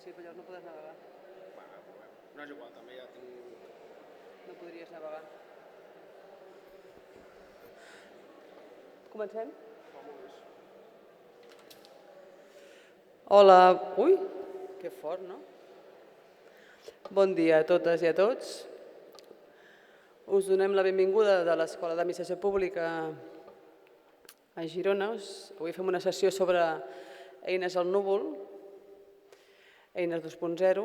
Sí, però llavors no podràs navegar. No és igual, també ja tinc... No podries navegar. Comencem? Hola. Ui, que fort, no? Bon dia a totes i a tots. Us donem la benvinguda de l'Escola d'Administració Pública a Girona. Avui fem una sessió sobre eines al núvol, eines 2.0,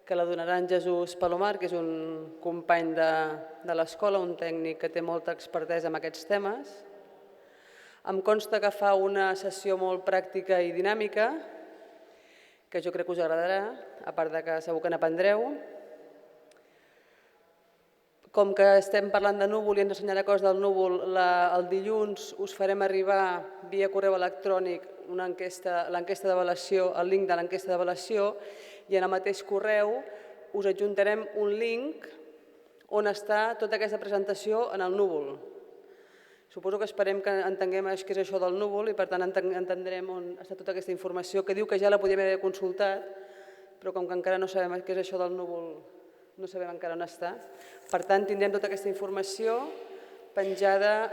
que la donarà en Jesús Palomar, que és un company de l'escola, un tècnic que té molta expertesa en aquests temes. Em consta que fa una sessió molt pràctica i dinàmica, que jo crec que us agradarà, a part de que segur que n'aprendreu. Com que estem parlant de núvol i ens ensenyarà coses del núvol, el dilluns us farem arribar via correu electrònic l'enquesta d'avaluació, el link de l'enquesta d'avaluació, i en el mateix correu us adjuntarem un link on està tota aquesta presentació en el núvol. Suposo que esperem que entenguem què és això del núvol i per tant entendrem on està tota aquesta informació, que diu que ja la podíem haver consultat, però com que encara no sabem què és això del núvol, no sabem encara on està. Per tant, tindrem tota aquesta informació penjada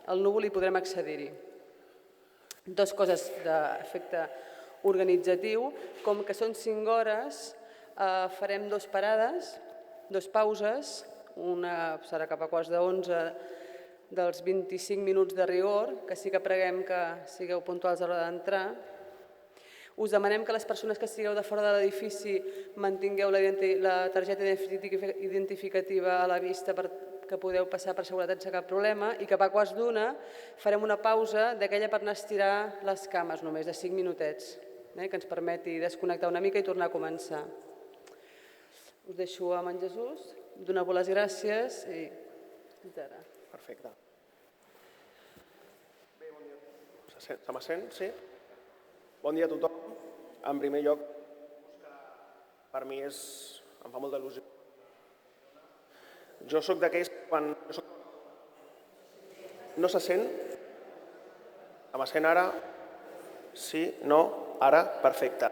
al núvol i podrem accedir-hi. Dues coses d'efecte organitzatiu, com que són 5 hores, farem 2 parades, 2 pauses, una serà cap a 10:15 dels 25 minuts de rigor, que sí que preguem que sigueu puntuals a l'hora d'entrar. Us demanem que les persones que estigueu de fora de l'edifici mantingueu la targeta identificativa a la vista que podeu passar per seguretat sense cap problema i que a 12:15 farem una pausa d'aquella per anar a estirar les cames només, de 5 minutets, que ens permeti desconnectar una mica i tornar a començar. Us deixo amb en Jesús, donar-vos les gràcies i fins ara. Perfecte. Bé, bon dia. Se m'assent? Sí? Bon dia a tothom. En primer lloc, per mi em fa molta il·lusió. Jo soc d'aquells que quan... No se sent? Se m'assent ara? Sí? No? Ara? Perfecte.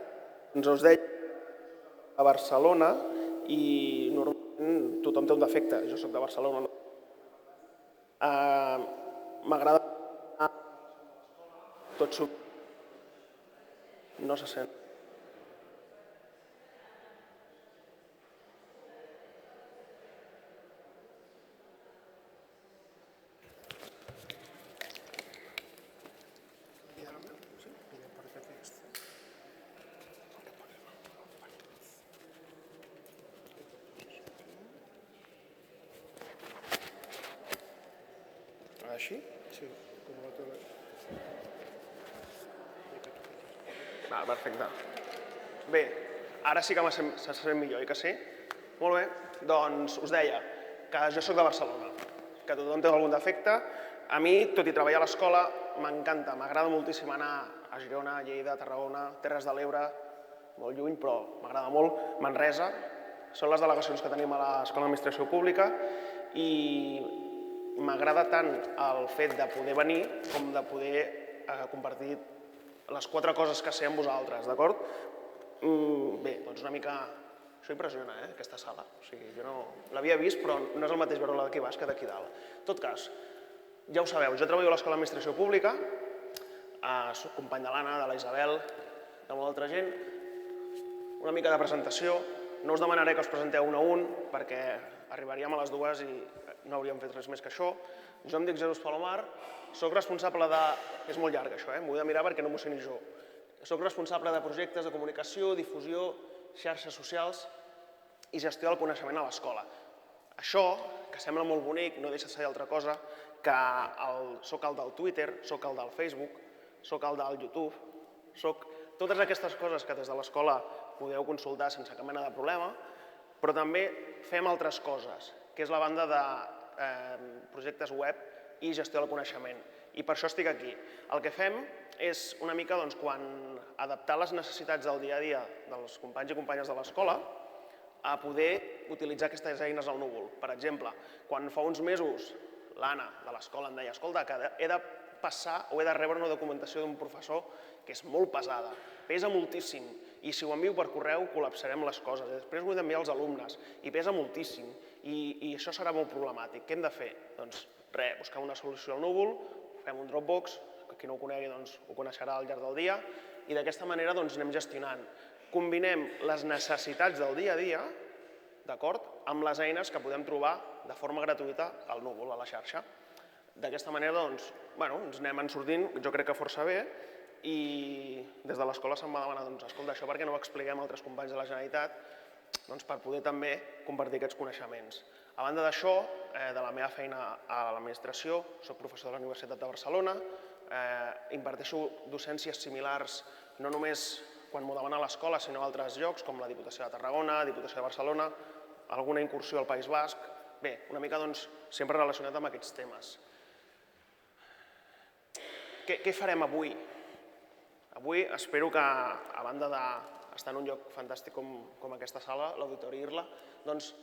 Doncs us deia a Barcelona i normalment tothom té un defecte. Jo soc de Barcelona. M'agrada tot sovint. No se sent. Així? Sí, com la tele. Perfecte. Bé, ara sí que se sent millor, oi que sí? Molt bé, doncs us deia que jo soc de Barcelona, que tothom té algun defecte. A mi, tot i treballar a l'escola, m'encanta, m'agrada moltíssim anar a Girona, Lleida, Tarragona, Terres de l'Ebre, molt lluny, però m'agrada molt, Manresa. Són les delegacions que tenim a l'Escola d'Administració Pública i m'agrada tant el fet de poder venir com de poder compartir les 4 coses que sé amb vosaltres, d'acord? Bé, doncs una mica... Això impressiona, aquesta sala. O sigui, jo no l'havia vist, però no és el mateix veure-la d'aquí baix que d'aquí dalt. En tot cas, ja ho sabeu, jo treballo a l'Escola d'Administració Pública, soc company de l'Anna, de la Isabel, de molta altra gent. Una mica de presentació. No us demanaré que us presenteu un a un, perquè arribaríem a les 2 i no hauríem fet res més que això. Jo em dic Jesús Palomar, soc responsable de... És molt llarg això, m'ho he de mirar perquè no m'ho sé ni jo. Soc responsable de projectes de comunicació, difusió, xarxes socials i gestió del coneixement a l'escola. Això, que sembla molt bonic, no deixa de ser altra cosa, que soc el del Twitter, soc el del Facebook, soc el del YouTube, soc totes aquestes coses que des de l'escola podeu consultar sense cap mena de problema, però també fem altres coses, que és la banda de projectes web i gestió del coneixement. I per això estic aquí. El que fem és una mica adaptar les necessitats del dia a dia dels companys i companyes de l'escola a poder utilitzar aquestes eines al núvol. Per exemple, quan fa uns mesos l'Anna de l'escola em deia escolta, que he de passar o he de rebre una documentació d'un professor que és molt pesada, pesa moltíssim I si ho envio per correu, col·lapsarem les coses. Després ho he d'enviar als alumnes, i pesa moltíssim, i això serà molt problemàtic. Què hem de fer? Doncs res, buscar una solució al núvol, fem un Dropbox, qui no ho conegui ho coneixerà al llarg del dia, i d'aquesta manera anem gestionant. Combinem les necessitats del dia a dia, d'acord, amb les eines que podem trobar de forma gratuïta al núvol, a la xarxa. D'aquesta manera ens anem sortint, jo crec que força bé, i des de l'escola se'm va demanar, escolta, això per què no ho expliquem a altres companys de la Generalitat, per poder també compartir aquests coneixements. A banda d'això, de la meva feina a l'administració, soc professor de la Universitat de Barcelona, imparteixo docències similars no només quan m'ho demana l'escola, sinó a altres llocs, com la Diputació de Tarragona, Diputació de Barcelona, alguna incursió al País Basc. Bé, una mica sempre relacionat amb aquests temes. Què farem avui? Avui espero que, a banda d'estar en un lloc fantàstic com aquesta sala, l'Auditori Irla, doncs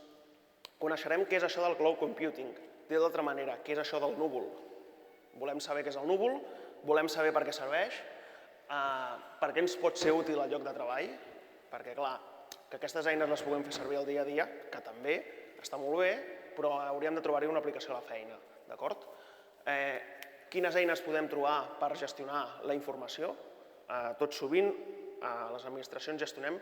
coneixerem què és això del cloud computing. Dit d'altra manera, què és això del núvol? Volem saber què és el núvol, volem saber per què serveix, per què ens pot ser útil al lloc de treball, perquè, clar, que aquestes eines les puguem fer servir al dia a dia, que també està molt bé, però hauríem de trobar-hi una aplicació a la feina, d'acord? Quines eines podem trobar per gestionar la informació? Tot sovint, a les administracions gestionem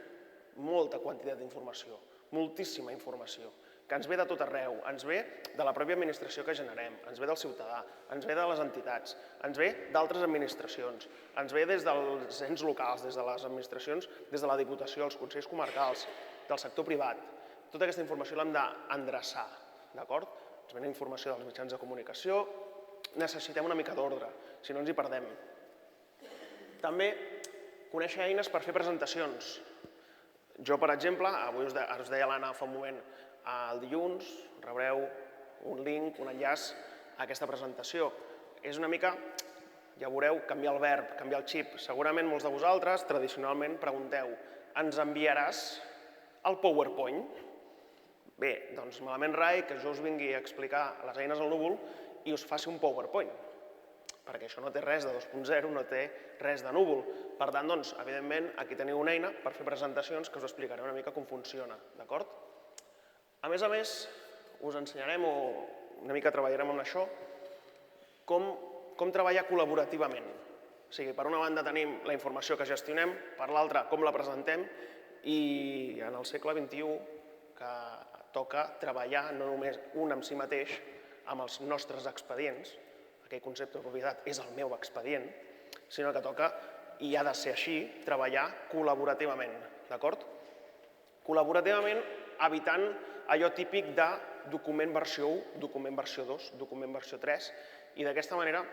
molta quantitat d'informació, moltíssima informació, que ens ve de tot arreu, ens ve de la pròpia administració que generem, ens ve del ciutadà, ens ve de les entitats, ens ve d'altres administracions, ens ve des dels ens locals, des de les administracions, des de la Diputació, els consells comarcals, del sector privat. Tota aquesta informació l'hem d'endreçar, d'acord? Ens ve informació dels mitjans de comunicació, necessitem una mica d'ordre, si no ens hi perdem. També conèixer eines per fer presentacions. Jo, per exemple, avui us deia l'Anna fa un moment, el dilluns rebreu un link, un enllaç a aquesta presentació. És una mica, ja veureu, canviar el verb, canviar el xip. Segurament molts de vosaltres, tradicionalment, pregunteu, ens enviaràs el PowerPoint? Bé, doncs malament rai que jo us vingui a explicar les eines al núvol i us faci un PowerPoint, perquè això no té res de 2.0, no té res de núvol. Per tant, doncs, evidentment, aquí teniu una eina per fer presentacions que us explicaré una mica com funciona, d'acord? A més, us ensenyarem, o una mica treballarem amb això, com treballar col·laborativament. O sigui, per una banda tenim la informació que gestionem, per l'altra com la presentem, i en el segle XXI que toca treballar no només un amb si mateix, amb els nostres expedients, aquell concepte de propietat és el meu expedient, sinó que toca, i ha de ser així, treballar col·laborativament, d'acord? Col·laborativament, evitant allò típic de document versió 1, document versió 2, document versió 3, i d'aquesta manera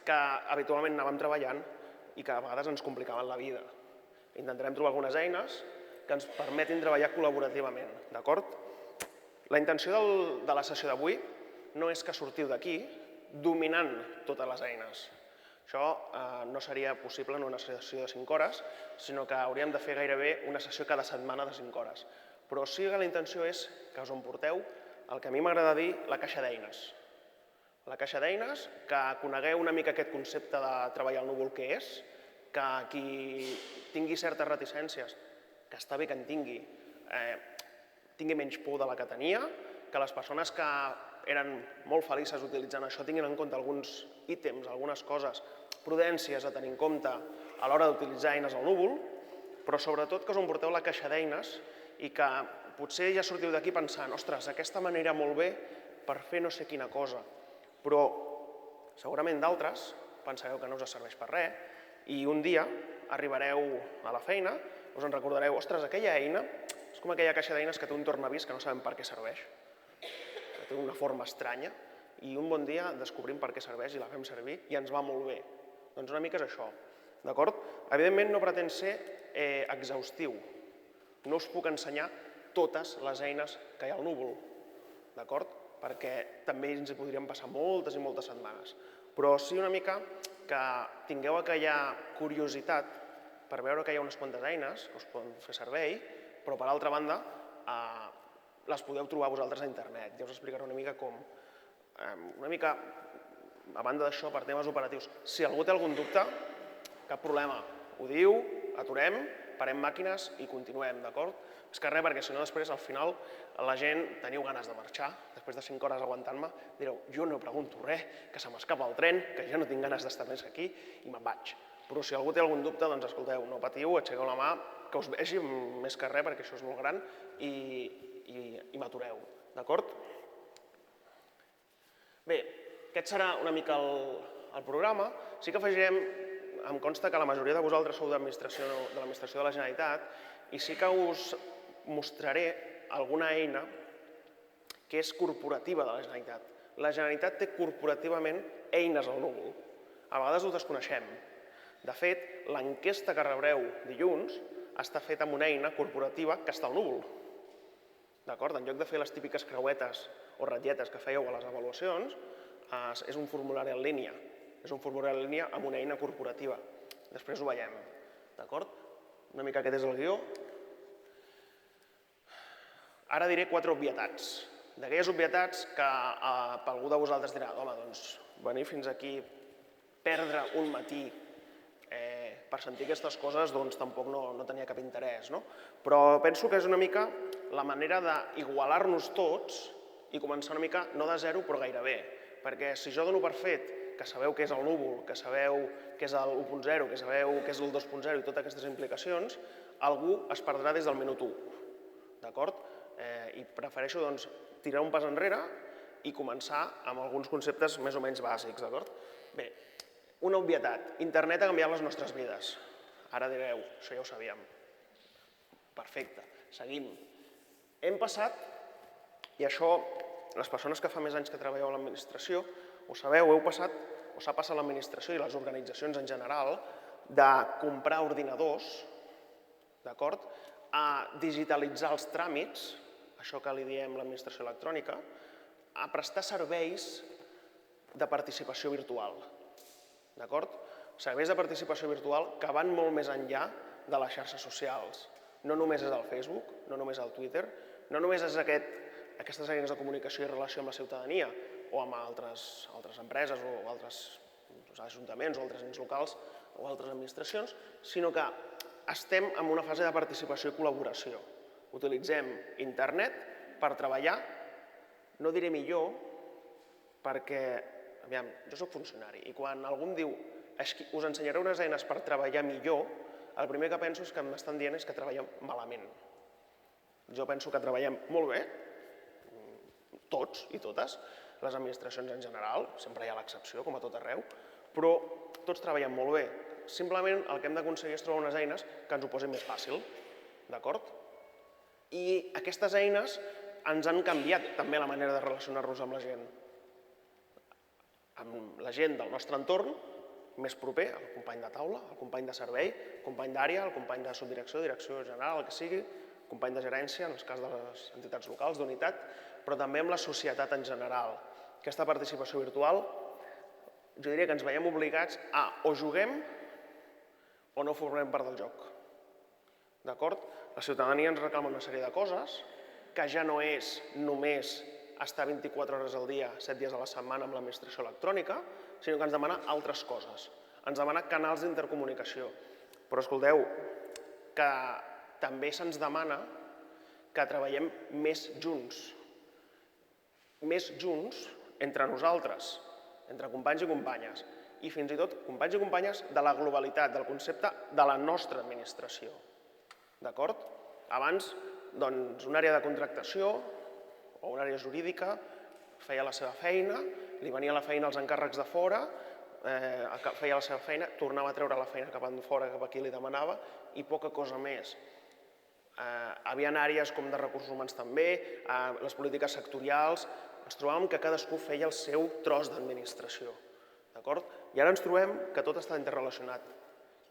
que habitualment anàvem treballant i que a vegades ens complicaven la vida. Intentarem trobar algunes eines que ens permetin treballar col·laborativament, d'acord? La intenció de la sessió d'avui no és que sortiu d'aquí dominant totes les eines. Això no seria possible en una sessió de 5 hores, sinó que hauríem de fer gairebé una sessió cada setmana de 5 hores. Però sí que la intenció és que us emporteu el que a mi m'agrada dir la caixa d'eines. La caixa d'eines, que conegueu una mica aquest concepte de treballar al núvol que és, que qui tingui certes reticències, que està bé que en tingui menys por de la que tenia, que les persones que eren molt felices utilitzant això tinguin en compte alguns ítems, algunes coses, prudències a tenir en compte a l'hora d'utilitzar eines al núvol, però sobretot que us emporteu la caixa d'eines i que potser ja sortiu d'aquí pensant, ostres, aquesta manera molt bé per fer no sé quina cosa, però segurament d'altres pensareu que no us serveix per res i un dia arribareu a la feina, us en recordareu, ostres, aquella eina és com aquella caixa d'eines que té un tornavís que no sabem per què serveix, que té una forma estranya, i un bon dia descobrim per què serveix i la fem servir i ens va molt bé. Doncs una mica és això, d'acord? Evidentment no pretén ser exhaustiu. No us puc ensenyar totes les eines que hi ha al núvol, d'acord? Perquè també ens hi podríem passar moltes i moltes setmanes. Però sí una mica que tingueu aquella curiositat per veure que hi ha unes quantes eines que us poden fer servei, però per altra banda les podeu trobar vosaltres a internet. Ja us explicaré una mica com. Una mica, a banda d'això, per temes operatius, si algú té algun dubte, cap problema, ho diu, aturem, parem màquines i continuem, d'acord? És que res, perquè si no després al final la gent teniu ganes de marxar, després de 5 hores aguantant-me, direu, jo no pregunto res, que se m'escapa el tren, que ja no tinc ganes d'estar més aquí i me'n vaig. Però si algú té algun dubte, doncs escolteu, no patiu, aixequeu la mà, que us vegi més que res, perquè això és molt gran, i m'atureu, d'acord? Bé, aquest serà una mica el programa. Sí que afegirem, em consta que la majoria de vosaltres sou de l'administració de la Generalitat i sí que us mostraré alguna eina que és corporativa de la Generalitat. La Generalitat té corporativament eines al núvol. A vegades ho desconeixem. De fet, l'enquesta que rebreu dilluns està feta amb una eina corporativa que està al núvol. D'acord? En lloc de fer les típiques creuetes o ratlletes que fèieu a les avaluacions, és un formulari en línia. És un formulari en línia amb una eina corporativa. Després ho veiem. D'acord? Una mica aquest és el guió. Ara diré 4 obvietats. D'aquelles obvietats que per algú de vosaltres dirà, home, doncs venir fins aquí, perdre un matí per sentir aquestes coses, doncs tampoc no tenia cap interès, no? Però penso que és una mica la manera d'igualar-nos tots i començar una mica, no de zero, però gairebé. Perquè si jo dono per fet que sabeu què és el núvol, que sabeu què és el 1.0, que sabeu què és el 2.0 i totes aquestes implicacions, algú es perdrà des del minut 1. D'acord? I prefereixo doncs tirar un pas enrere i començar amb alguns conceptes més o menys bàsics, d'acord? Bé, una obvietat. Internet ha canviat les nostres vides. Ara direu, això ja ho sabíem. Perfecte, seguim. Hem passat, i això les persones que fa més anys que treballeu a l'administració ho sabeu, s'ha passat l'administració i les organitzacions en general de comprar ordinadors, d'acord, a digitalitzar els tràmits, això que li diem l'administració electrònica, a prestar serveis de participació virtual. D'acord? Serveis de participació virtual que van molt més enllà de les xarxes socials. No només és el Facebook, no només el Twitter, no només és aquestes eines de comunicació i relació amb la ciutadania o amb altres empreses o altres ajuntaments o altres ens locals o altres administracions, sinó que estem en una fase de participació i col·laboració. Utilitzem internet per treballar, no diré millor, perquè, aviam, jo soc funcionari i quan algú em diu us ensenyaré unes eines per treballar millor, el primer que penso és que m'estan dient és que treballem malament. Jo penso que treballem molt bé, tots i totes, les administracions en general, sempre hi ha l'excepció, com a tot arreu, però tots treballem molt bé. Simplement el que hem d'aconseguir és trobar unes eines que ens ho posin més fàcil, d'acord? I aquestes eines ens han canviat també la manera de relacionar-nos amb la gent. Amb la gent del nostre entorn, més proper, el company de taula, el company de servei, el company d'àrea, el company de subdirecció, direcció general, el que sigui, el company de gerència, en el cas de les entitats locals, d'unitat, però també amb la societat en general. Aquesta participació virtual, jo diria que ens veiem obligats a o juguem o no formem part del joc. D'acord? La ciutadania ens reclama una sèrie de coses, que ja no és només estar 24 hores al dia, 7 dies a la setmana amb l'administració electrònica, sinó que ens demana altres coses. Ens demana canals d'intercomunicació. Però escolteu, que també se'ns demana que treballem més junts. Més junts entre nosaltres, entre companys i companyes. I fins i tot companys i companyes de la globalitat, del concepte de la nostra administració. D'acord? Abans, doncs, una àrea de contractació o una àrea jurídica feia la seva feina, li venia la feina als encàrrecs de fora, feia la seva feina, tornava a treure la feina cap enfora, cap a qui li demanava, i poca cosa més. Hi havia àrees com de recursos humans també, les polítiques sectorials, ens trobàvem que cadascú feia el seu tros d'administració. I ara ens trobem que tot està interrelacionat,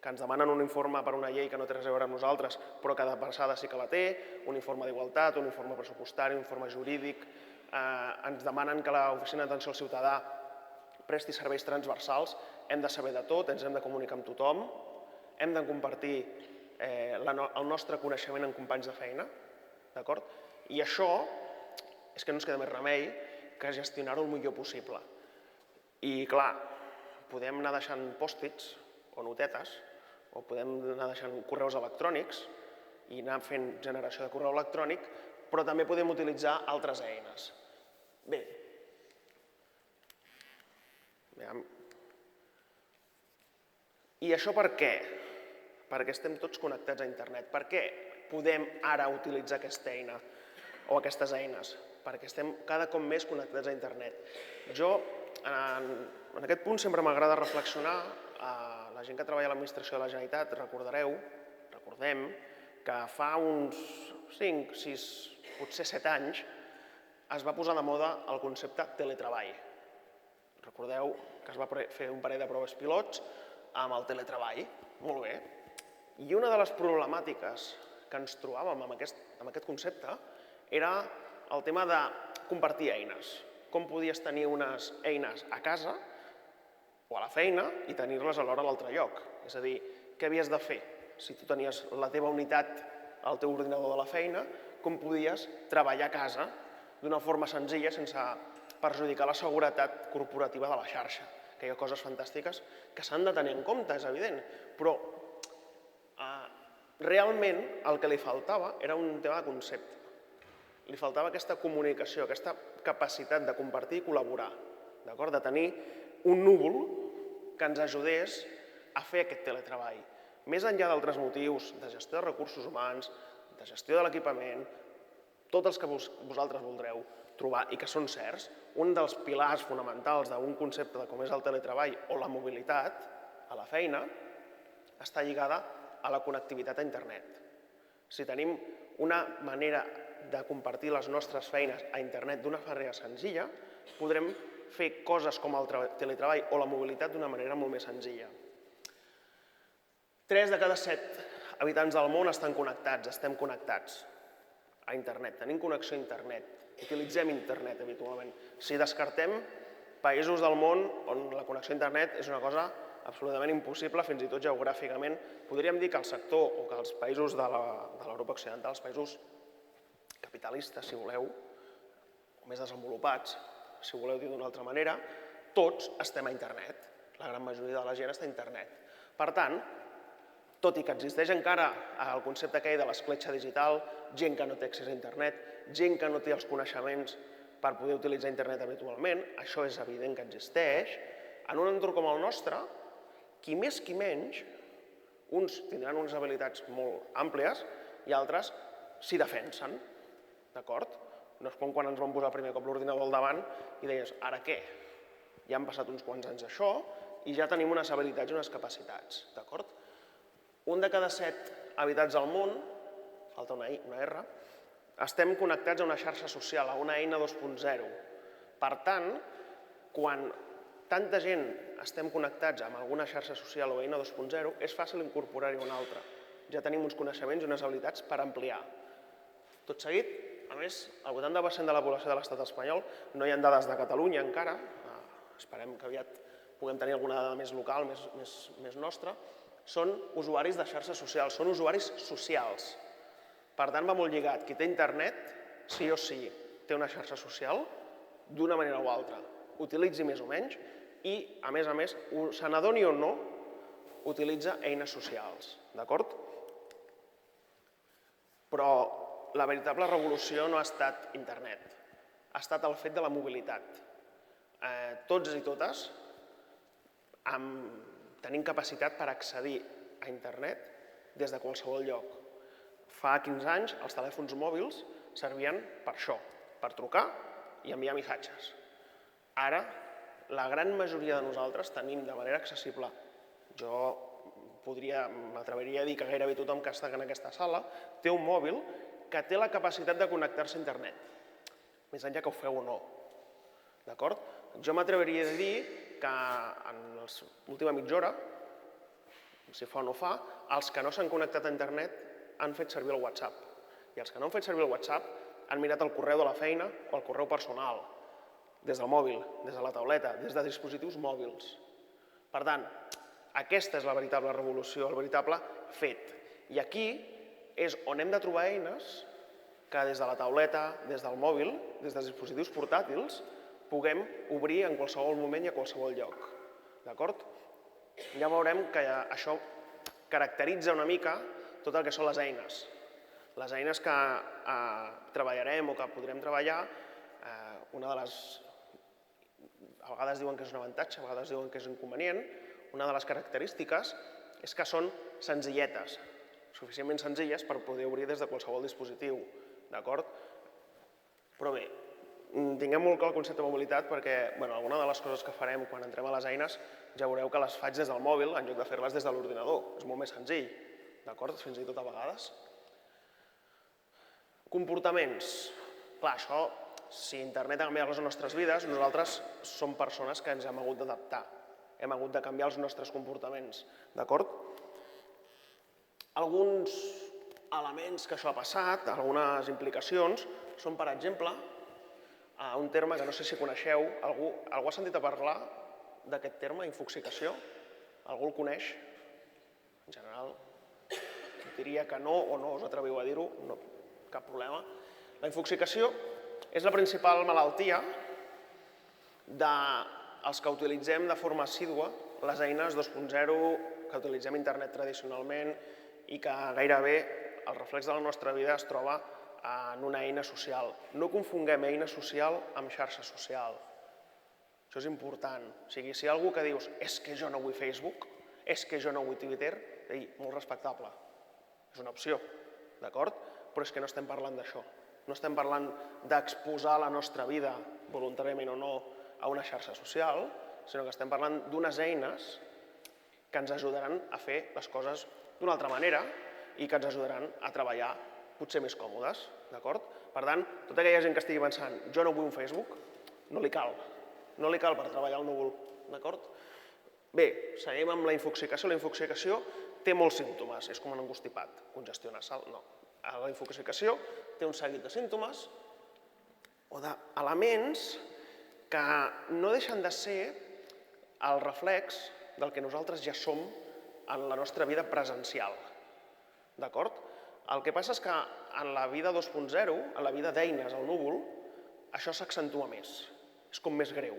que ens demanen un informe per una llei que no té res a veure amb nosaltres, però que de passada sí que la té, un informe d'igualtat, un informe pressupostari, un informe jurídic, ens demanen que l'oficina d'atenció al ciutadà presti serveis transversals, hem de saber de tot, ens hem de comunicar amb tothom, hem de compartir el nostre coneixement amb companys de feina, d'acord? I això és que no ens queda més remei que gestionar-ho el millor possible. I clar, podem anar deixant pòstits o notetes, o podem anar deixant correus electrònics i anar fent generació de correu electrònic, però també podem utilitzar altres eines. Bé, i això per què? Perquè estem tots connectats a internet. Per què podem ara utilitzar aquesta eina o aquestes eines? Perquè estem cada cop més connectats a internet. Jo, en aquest punt, sempre m'agrada reflexionar. La gent que treballa a l'administració de la Generalitat, recordem, que fa uns 5, 6, potser 7 anys, es va posar de moda el concepte teletreball. Recordeu que es va fer un parell de proves pilots amb el teletreball. Molt bé. I una de les problemàtiques que ens trobàvem amb aquest concepte era el tema de compartir eines. Com podies tenir unes eines a casa o a la feina i tenir-les alhora a l'altre lloc. És a dir, què havies de fer? Si tu tenies la teva unitat al teu ordinador de la feina, com podies treballar a casa d'una forma senzilla sense perjudicar la seguretat corporativa de la xarxa. Que hi ha coses fantàstiques que s'han de tenir en compte, és evident, però realment el que li faltava era un tema de concepte. Li faltava aquesta comunicació, aquesta capacitat de compartir i col·laborar, de tenir un núvol que ens ajudés a fer aquest teletreball. Més enllà d'altres motius de gestió de recursos humans, de gestió de l'equipament, tots els que vosaltres voldreu trobar i que són certs, un dels pilars fonamentals d'un concepte com és el teletreball o la mobilitat a la feina està lligada a la connectivitat a internet. Si tenim una manera de compartir les nostres feines a internet d'una manera senzilla, podrem fer coses com el teletreball o la mobilitat d'una manera molt més senzilla. 3 de cada 7 habitants del món estem connectats a internet, tenim connexió a internet, utilitzem internet habitualment. Si descartem països del món on la connexió a internet és una cosa absolutament impossible, fins i tot geogràficament, podríem dir que el sector o que els països de l'Europa occidental, els països capitalistes, si voleu, o més desenvolupats, si voleu dir d'una altra manera, tots estem a internet. La gran majoria de la gent està a internet. Per tant, tot i que existeix encara el concepte que hi ha de l'escletxa digital, gent que no té accés a internet, gent que no té els coneixements per poder utilitzar internet habitualment, això és evident que existeix, en un entorn com el nostre, qui més qui menys, uns tindran unes habilitats molt àmplies i altres s'hi defensen, d'acord? No és com quan ens vam posar el primer cop l'ordinador al davant i deies, ara què? Ja han passat uns quants anys d'això i ja tenim unes habilitats i unes capacitats, d'acord? Un de cada 7 habitants del món, falta una R, estem connectats a una xarxa social, a una eina 2.0. Per tant, quan tanta gent estem connectats amb alguna xarxa social o eina 2.0, és fàcil incorporar-hi una altra. Ja tenim uns coneixements i unes habilitats per ampliar. Tot seguit, a més, el 80% de la població de l'estat espanyol, no hi ha dades de Catalunya encara, esperem que aviat puguem tenir alguna dada més local, més nostra, són usuaris de xarxes socials, són usuaris socials. Per tant, va molt lligat. Qui té internet, sí o sí, té una xarxa social, d'una manera o altra. Utilitzi més o menys i, a més, se n'adoni o no, utilitza eines socials. D'acord? Però la veritable revolució no ha estat internet. Ha estat el fet de la mobilitat. Tots i totes tenim capacitat per accedir a internet des de qualsevol lloc. Fa 15 anys els telèfons mòbils servien per això, per trucar i enviar missatges. Ara, la gran majoria de nosaltres tenim de manera accessible, m'atreviria a dir que gairebé tothom que està en aquesta sala té un mòbil que té la capacitat de connectar-se a internet, més enllà que ho feu o no. D'acord? Jo m'atreviria a dir que en l'última mitja hora, si fa o no fa, els que no s'han connectat a internet han fet servir el WhatsApp. I els que no han fet servir el WhatsApp han mirat el correu de la feina o el correu personal, des del mòbil, des de la tauleta, des de dispositius mòbils. Per tant, aquesta és la veritable revolució, el veritable fet. I aquí és on hem de trobar eines que des de la tauleta, des del mòbil, des dels dispositius portàtils, puguem obrir en qualsevol moment i a qualsevol lloc. D'acord? Ja veurem que això caracteritza una mica tot el que són les eines. Les eines que treballarem o que podrem treballar, una de les... A vegades diuen que és un avantatge, a vegades diuen que és inconvenient. Una de les característiques és que són senzilletes, suficientment senzilles per poder obrir des de qualsevol dispositiu, d'acord? Però bé, tinguem molt clar el concepte de mobilitat perquè alguna de les coses que farem quan entrem a les eines ja veureu que les faig des del mòbil en lloc de fer-les des de l'ordinador. És molt més senzill, d'acord? Fins i tot a vegades. Comportaments. Clar, això, si internet ha canviat les nostres vides, nosaltres som persones que ens hem hagut d'adaptar. Hem hagut de canviar els nostres comportaments, d'acord? Alguns elements que això ha passat, algunes implicacions, són, per exemple, un terme que no sé si coneixeu. Algú ha sentit a parlar d'aquest terme, infoxicació? Algú el coneix? En general, diria que no o no us atreviu a dir-ho, no, cap problema. La infoxicació és la principal malaltia dels que utilitzem de forma assídua les eines 2.0, que utilitzem internet tradicionalment i que gairebé el reflex de la nostra vida es troba en una eina social. No confonguem eina social amb xarxa social. Això és important. O sigui, si hi ha algú que dius és que jo no vull Facebook, és que jo no vull Twitter, molt respectable. És una opció, d'acord? Però és que no estem parlant d'això. No estem parlant d'exposar la nostra vida, voluntàriament o no, a una xarxa social, sinó que estem parlant d'unes eines que ens ajudaran a fer les coses d'una altra manera i que ens ajudaran a treballar potser més còmodes, d'acord? Per tant, tota aquella gent que estigui pensant jo no vull un Facebook, no li cal. No li cal per treballar al núvol, d'acord? Bé, seguim amb la infoxicació. La infoxicació té molts símptomes, és com un encostipat, congestió nasal, no. La infoxicació té un seguit de símptomes o d'elements que no deixen de ser el reflex del que nosaltres ja som en la nostra vida presencial, d'acord? El que passa és que en la vida 2.0, en la vida d'eines al núvol, això s'accentua més, és com més greu,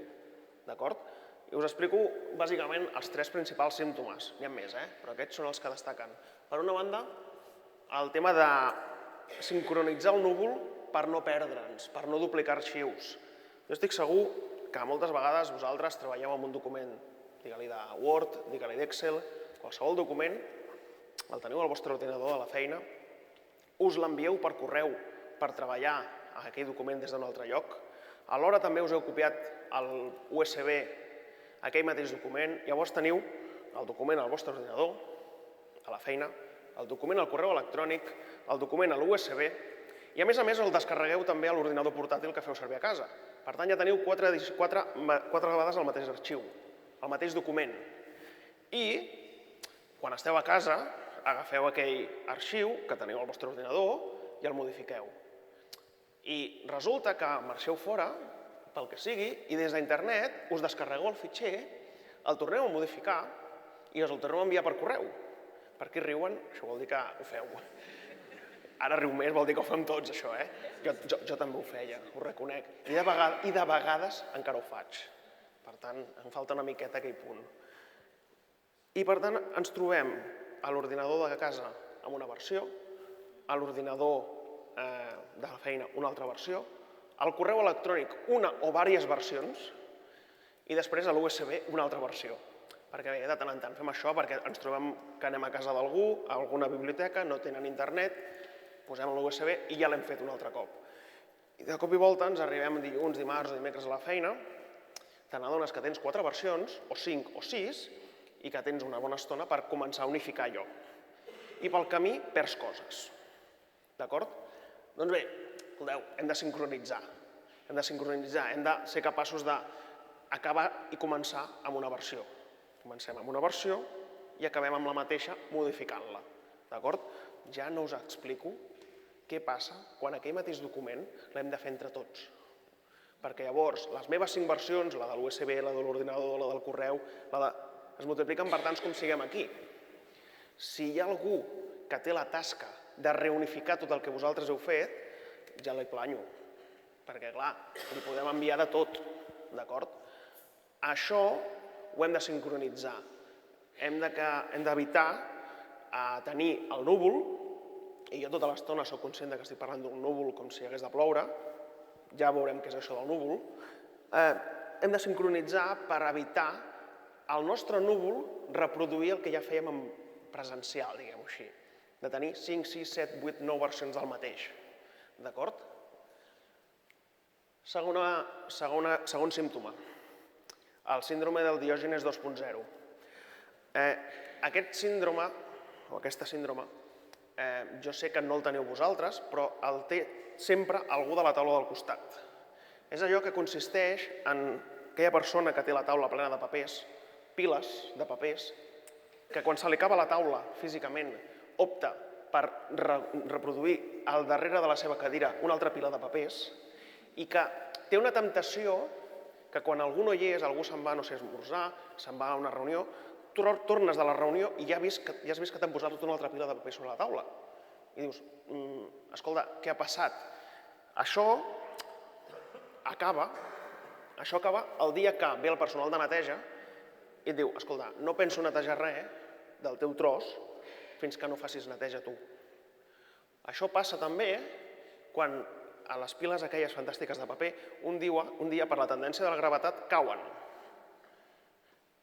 d'acord? I us explico bàsicament els 3 principals símptomes, n'hi ha més, però aquests són els que destaquen. Per una banda, el tema de sincronitzar el núvol per no perdre'ns, per no duplicar arxius. Jo estic segur que moltes vegades vosaltres treballeu amb un document, digue-li de Word, digue-li d'Excel, qualsevol document, el teniu al vostre ordinador a la feina, us l'envieu per correu per treballar aquell document des d'un altre lloc, alhora també us heu copiat el USB aquell mateix document, llavors teniu el document al vostre ordinador, a la feina, el document al correu electrònic, el document a l'USB, i a més el descarregueu també a l'ordinador portàtil que feu servir a casa. Per tant, ja teniu 4 vegades el mateix arxiu, el mateix document. I, quan esteu a casa, agafeu aquell arxiu que teniu al vostre ordinador i el modifiqueu. I resulta que marxeu fora, pel que sigui, i des d'internet us descarregueu el fitxer, el torneu a modificar i us el torneu a enviar per correu. Per aquí riuen? Això vol dir que ho feu. Ara riu més, vol dir que ho fem tots, això, Jo també ho feia, ho reconec. I de vegades encara ho faig. Per tant, em falta una miqueta aquell punt. I per tant, ens trobem a l'ordinador de casa amb una versió, a l'ordinador de la feina una altra versió, al correu electrònic una o diverses versions i després a l'USB una altra versió. Perquè bé, de tant en tant fem això perquè ens trobem que anem a casa d'algú, a alguna biblioteca, no tenen internet, posem l'USB i ja l'hem fet un altre cop. I de cop i volta ens arribem dilluns, dimarts o dimecres a la feina, te n'adones que tens 4 versions, o 5 o 6, i que tens una bona estona per començar a unificar allò. I pel camí perds coses. D'acord? Doncs bé, escolteu, hem de sincronitzar. Hem de ser capaços d'acabar i començar amb una versió. Comencem amb una versió i acabem amb la mateixa modificant-la. D'acord? Ja no us explico què passa quan aquell mateix document l'hem de fer entre tots. Perquè llavors les meves 5 versions, la de l'USB, la de l'ordinador, la del correu, es multipliquen per tants com siguem aquí. Si hi ha algú que té la tasca de reunificar tot el que vosaltres heu fet, ja li planyo. Perquè, clar, li podem enviar de tot, d'acord? Això ho hem de sincronitzar. Hem d'evitar a tenir el núvol, i jo tota l'estona soc conscient que estic parlant d'un núvol com si hagués de ploure, ja veurem què és això del núvol, hem de sincronitzar per evitar el nostre núvol reproduir el que ja fèiem en presencial, diguem-ho així, de tenir 5, 6, 7, 8, 9 versions del mateix. D'acord? Segon símptoma, el síndrome del Diògenes 2.0. Aquest síndrome, o aquesta síndrome, jo sé que no el teniu vosaltres, però el té sempre algú de la taula del costat. És allò que consisteix en aquella persona que té la taula plena de papers, piles de papers, que quan se li acaba la taula físicament opta per reproduir al darrere de la seva cadira una altra pila de papers i que té una temptació que quan algú no hi és, algú se'n va, no sé, a esmorzar, se'n va a una reunió, tu tornes de la reunió i ja has vist que t'han posat una altra pila de papers sobre la taula. I dius, escolta, què ha passat? Això acaba el dia que ve el personal de neteja i et diu, escolta, no penso netejar res del teu tros fins que no facis neteja tu. Això passa també quan a les piles aquelles fantàstiques de paper un dia per la tendència de la gravetat cauen.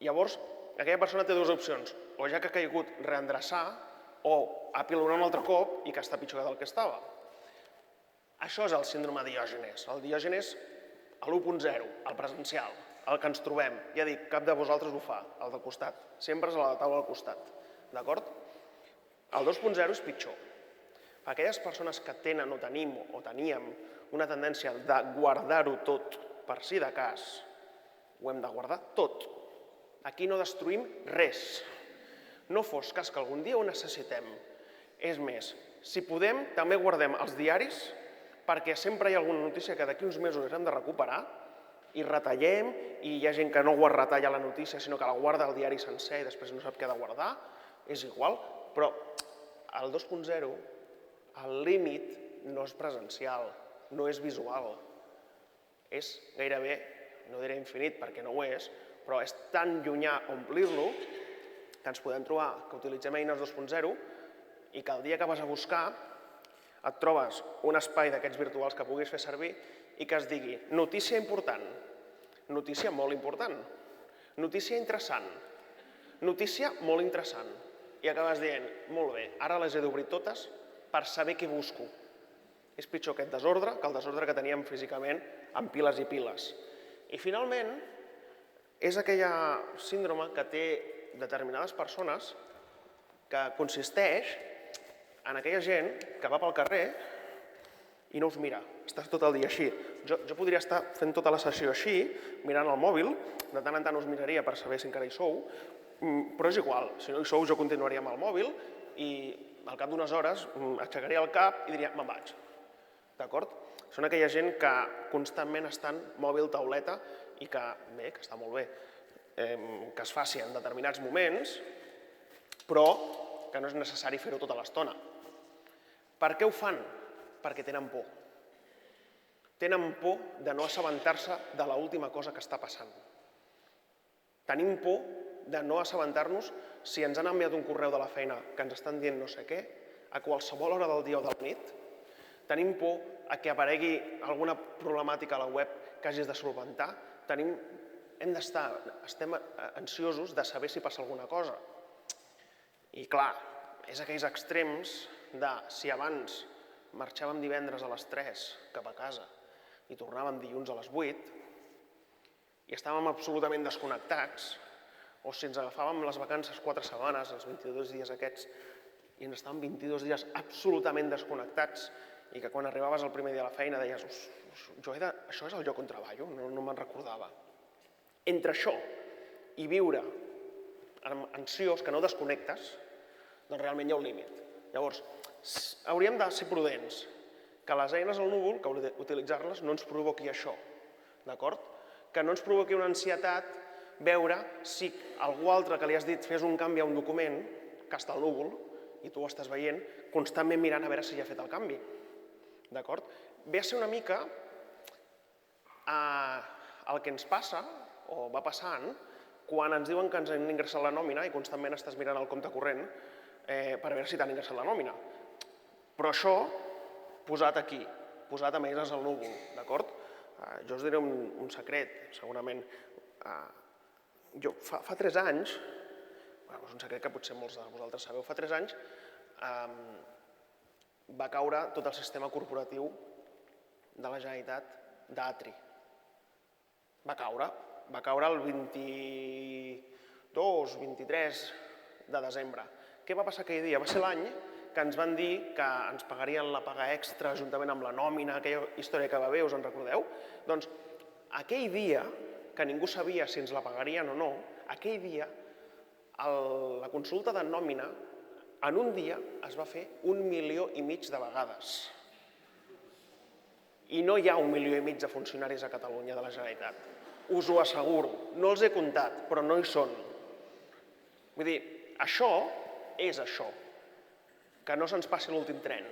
Llavors, aquella persona té dues opcions, o ja que ha caigut reendreçar o apilorar un altre cop i que està pitjor del que estava. Això és el síndrome Diògenes, el Diògenes a l'1.0, el presencial, el que ens trobem. Ja dic, cap de vosaltres ho fa, el del costat, sempre és a la taula del costat, d'acord? El 2.0 és pitjor. Aquelles persones que tenen o tenim o teníem una tendència de guardar-ho tot per si de cas, ho hem de guardar tot. Aquí no destruïm res. No fos cas que algun dia ho necessitem. És més, si podem, també guardem els diaris perquè sempre hi ha alguna notícia que d'aquí uns mesos hem de recuperar i retallem i hi ha gent que no retalla la notícia sinó que la guarda al diari sencer i després no sap què ha de guardar, és igual, però el 2.0, el límit no és presencial, no és visual, és gairebé, no diré infinit perquè no ho és, però és tan llunyà omplir-lo que ens podem trobar que utilitzem eines 2.0 i que el dia que vas a buscar et trobes un espai d'aquests virtuals que puguis fer servir i que es digui notícia important, notícia molt important, notícia interessant, notícia molt interessant. I acabes dient, molt bé, ara les he d'obrir totes per saber què busco. És pitjor aquest desordre que el desordre que teníem físicament amb piles i piles. I finalment, és aquella síndrome que té determinades persones que consisteix en aquella gent que va pel carrer i no us mira, estàs tot el dia així. Jo podria estar fent tota la sessió així, mirant el mòbil, de tant en tant us miraria per saber si encara hi sou, però és igual, si no hi sou jo continuaria amb el mòbil i al cap d'unes hores aixecaria el cap i diria me'n vaig. D'acord? Són aquella gent que constantment estan mòbil, tauleta i que, bé, que està molt bé, que es faci en determinats moments, però que no és necessari fer-ho tota l'estona. Per què ho fan? Perquè tenen por. Tenen por de no assabentar-se de l'última cosa que està passant. Tenim por de no assabentar-nos si ens han enviat un correu de la feina que ens estan dient no sé què, a qualsevol hora del dia o de la nit. Tenim por a que aparegui alguna problemàtica a la web que hagis de solventar. Estem ansiosos de saber si passa alguna cosa. I clar, és aquells extrems de si abans marxàvem divendres a les 3 cap a casa i tornàvem dilluns a les 8 i estàvem absolutament desconnectats, o si ens agafàvem les vacances 4 setmanes, els 22 dies aquests, i ens estàvem 22 dies absolutament desconnectats i que quan arribaves el primer dia a la feina deies això és el lloc on treballo? No me'n recordava. Entre això i viure ansiós, que no desconnectes, doncs realment hi ha un límit. Llavors, hauríem de ser prudents, que les eines al núvol, que utilitzar-les, no ens provoqui això, d'acord? Que no ens provoqui una ansietat veure si algú altre que li has dit fes un canvi a un document que està al núvol i tu ho estàs veient, constantment mirant a veure si ja ha fet el canvi. D'acord? Ve a ser una mica el que ens passa, o va passant, quan ens diuen que ens hem d'ingressar la nòmina i constantment estàs mirant el compte corrent per veure si t'han ingressat la nòmina. Però això posat aquí, posat amb eines al núvol, d'acord? Jo us diré un secret, segurament. Jo fa 3 anys, és un secret que potser molts de vosaltres sabeu, fa 3 anys va caure tot el sistema corporatiu de la Generalitat d'Atri. Va caure el 22-23 de desembre. Què va passar aquell dia? Va ser l'any que ens van dir que ens pagarien la paga extra juntament amb la nòmina, aquella història que va haver, us en recordeu? Doncs aquell dia, que ningú sabia si ens la pagarien o no, aquell dia la consulta de nòmina en un dia es va fer 1,5 milió de vegades. I no hi ha 1,5 milió de funcionaris a Catalunya de la Generalitat. Us ho asseguro. No els he comptat, però no hi són. Vull dir, això és això. Que no se'ns passi l'últim tren.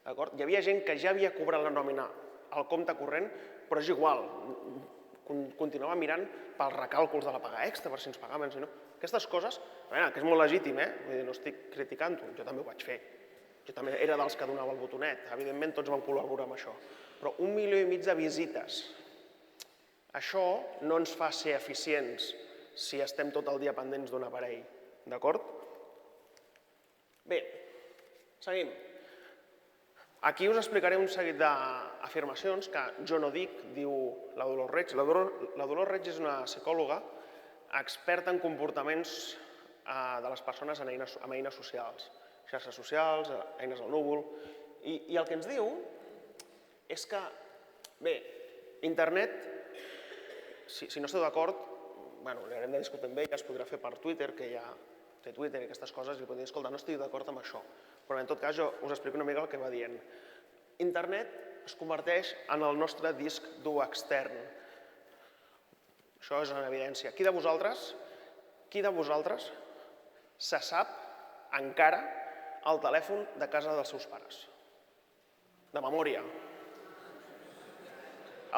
Hi havia gent que ja havia cobrat la nòmina al compte corrent, però és igual. Continuava mirant pels recàlculs de la paga extra, per si ens pagaven, si no. Aquestes coses, que és molt legítim, no estic criticant-ho, jo també ho vaig fer. Jo també era dels que donava el botonet, evidentment tots vam col·laborar amb això. Però 1,5 milió de visites, això no ens fa ser eficients si estem tot el dia pendents d'un aparell, d'acord? Bé, seguim. Aquí us explicaré un seguit d'afirmacions que jo no dic, diu la Dolors Reig. La Dolors Reig és una psicòloga experta en comportaments de les persones amb eines socials, xarxes socials, eines al núvol, i el que ens diu és que, bé, internet, si no esteu d'acord, li haurem de discutir amb ella, es podrà fer per Twitter, que ja té Twitter i aquestes coses, i li podem dir, escolta, no estic d'acord amb això, però en tot cas jo us explico una mica el que va dient. Internet es converteix en el nostre disc dur extern. Això és una evidència. Qui de vosaltres se sap encara el telèfon de casa dels seus pares? De memòria.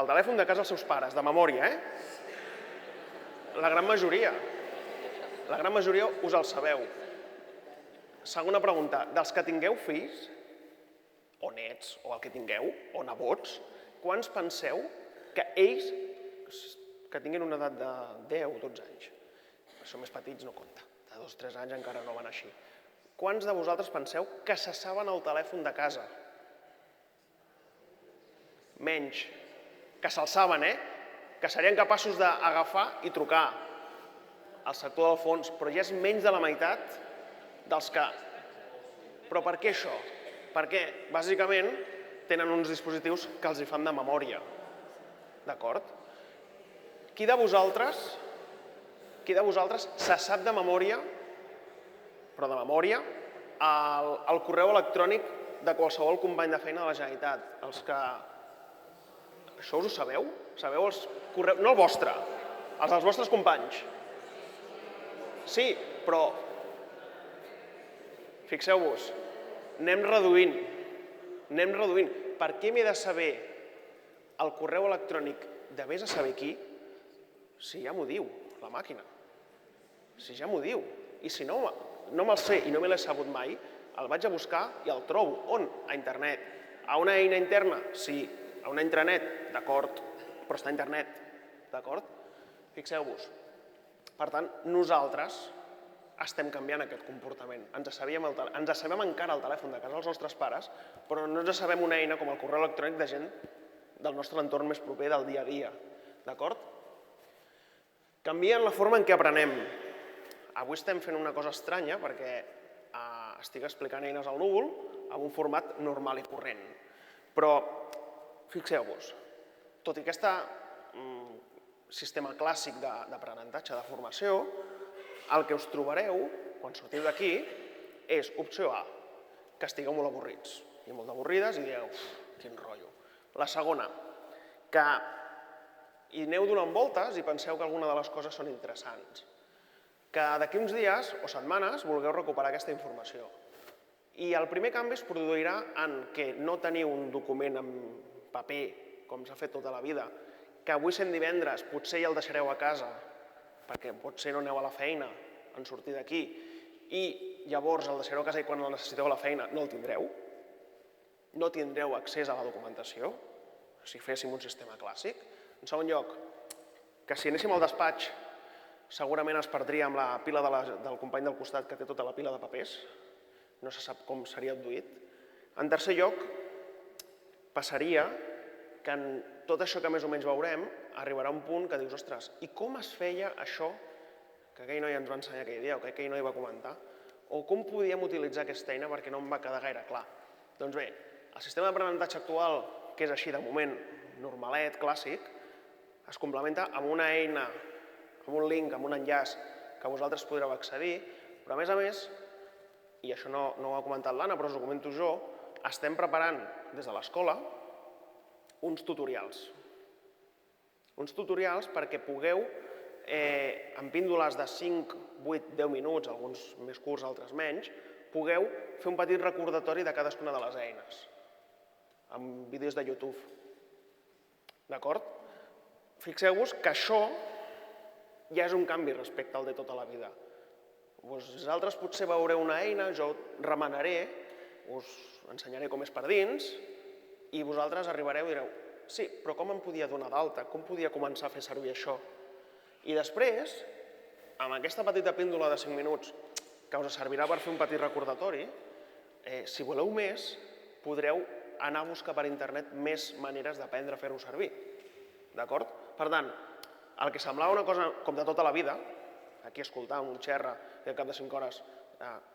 El telèfon de casa dels seus pares, de memòria, La gran majoria us el sabeu. Segona pregunta, dels que tingueu fills, o nets, o el que tingueu, o nebots, quants penseu que ells, que tinguin una edat de 10 o 12 anys, són més petits no compta, de 2 o 3 anys encara no van així, quants de vosaltres penseu que se saben el telèfon de casa? Menys, que se'l saben, que serien capaços d'agafar i trucar al sector del fons, però ja és menys de la meitat dels que... Però per què això? Perquè, bàsicament, tenen uns dispositius que els hi fan de memòria. D'acord? Qui de vosaltres se sap de memòria, però de memòria, el correu electrònic de qualsevol company de feina de la Generalitat? Els que... Això us ho sabeu? Sabeu els correus... No el vostre, els dels vostres companys. Sí, però... Fixeu-vos, anem reduint. Per què m'he de saber el correu electrònic de vés a saber qui? Si ja m'ho diu la màquina. Si ja m'ho diu. I si no me'l sé i no me l'he sabut mai, el vaig a buscar i el trobo. On? A internet. A una eina interna? Sí. A una intranet? D'acord. Però està a internet. D'acord? Fixeu-vos. Per tant, nosaltres estem canviant aquest comportament. Ens sabem encara el telèfon de casa dels nostres pares, però no ens sabem una eina com el correu electrònic de gent del nostre entorn més proper del dia a dia. D'acord? Canvien la forma en què aprenem. Avui estem fent una cosa estranya perquè estic explicant eines al núvol en un format normal i corrent. Però fixeu-vos, tot i aquest sistema clàssic d'aprenentatge, de formació, el que us trobareu quan sortiu d'aquí és opció A, que estigueu molt avorrits i molt avorrides i dieu, quin rotllo. La segona, que hi aneu donant voltes i penseu que alguna de les coses són interessants. Que d'aquí uns dies o setmanes vulgueu recuperar aquesta informació. I el primer canvi es produirà en què no teniu un document en paper, com s'ha fet tota la vida, que avui sent divendres potser ja el deixareu a casa, perquè potser no aneu a la feina en sortir d'aquí, i llavors el deixareu a casa i quan el necessiteu a la feina no el tindreu, no tindreu accés a la documentació, si féssim un sistema clàssic. En segon lloc, que si anéssim al despatx segurament es perdria amb la pila del company del costat que té tota la pila de papers, no se sap com seria adduït. En tercer lloc, passaria que en tot això que més o menys veurem arribarà un punt que dius, ostres, i com es feia això que aquell noi ens va ensenyar aquell dia o que aquell noi va comentar? O com podíem utilitzar aquesta eina perquè no em va quedar gaire clar? Doncs bé, el sistema d'aprenentatge actual, que és així de moment normalet, clàssic, es complementa amb una eina, amb un link, amb un enllaç que vosaltres podreu accedir, però a més, i això no ho ha comentat l'Anna, però us ho comento jo, estem preparant des de l'escola uns tutorials. Uns tutorials perquè pugueu, en píndoles de 5, 8, 10 minuts, alguns més curts, altres menys, pugueu fer un petit recordatori de cadascuna de les eines, amb vídeos de YouTube. D'acord? Fixeu-vos que això ja és un canvi respecte al de tota la vida. Vosaltres potser veureu una eina, jo remenaré, us ensenyaré com és per dins, i vosaltres arribareu i direu, sí, però com em podia donar d'alta? Com podia començar a fer servir això? I després, amb aquesta petita píndola de 5 minuts, que us servirà per fer un petit recordatori, si voleu més, podreu anar a buscar per internet més maneres d'aprendre a fer-ho servir. D'acord? Per tant, el que semblava una cosa com de tota la vida, aquí escoltar un xerra i al cap de 5 hores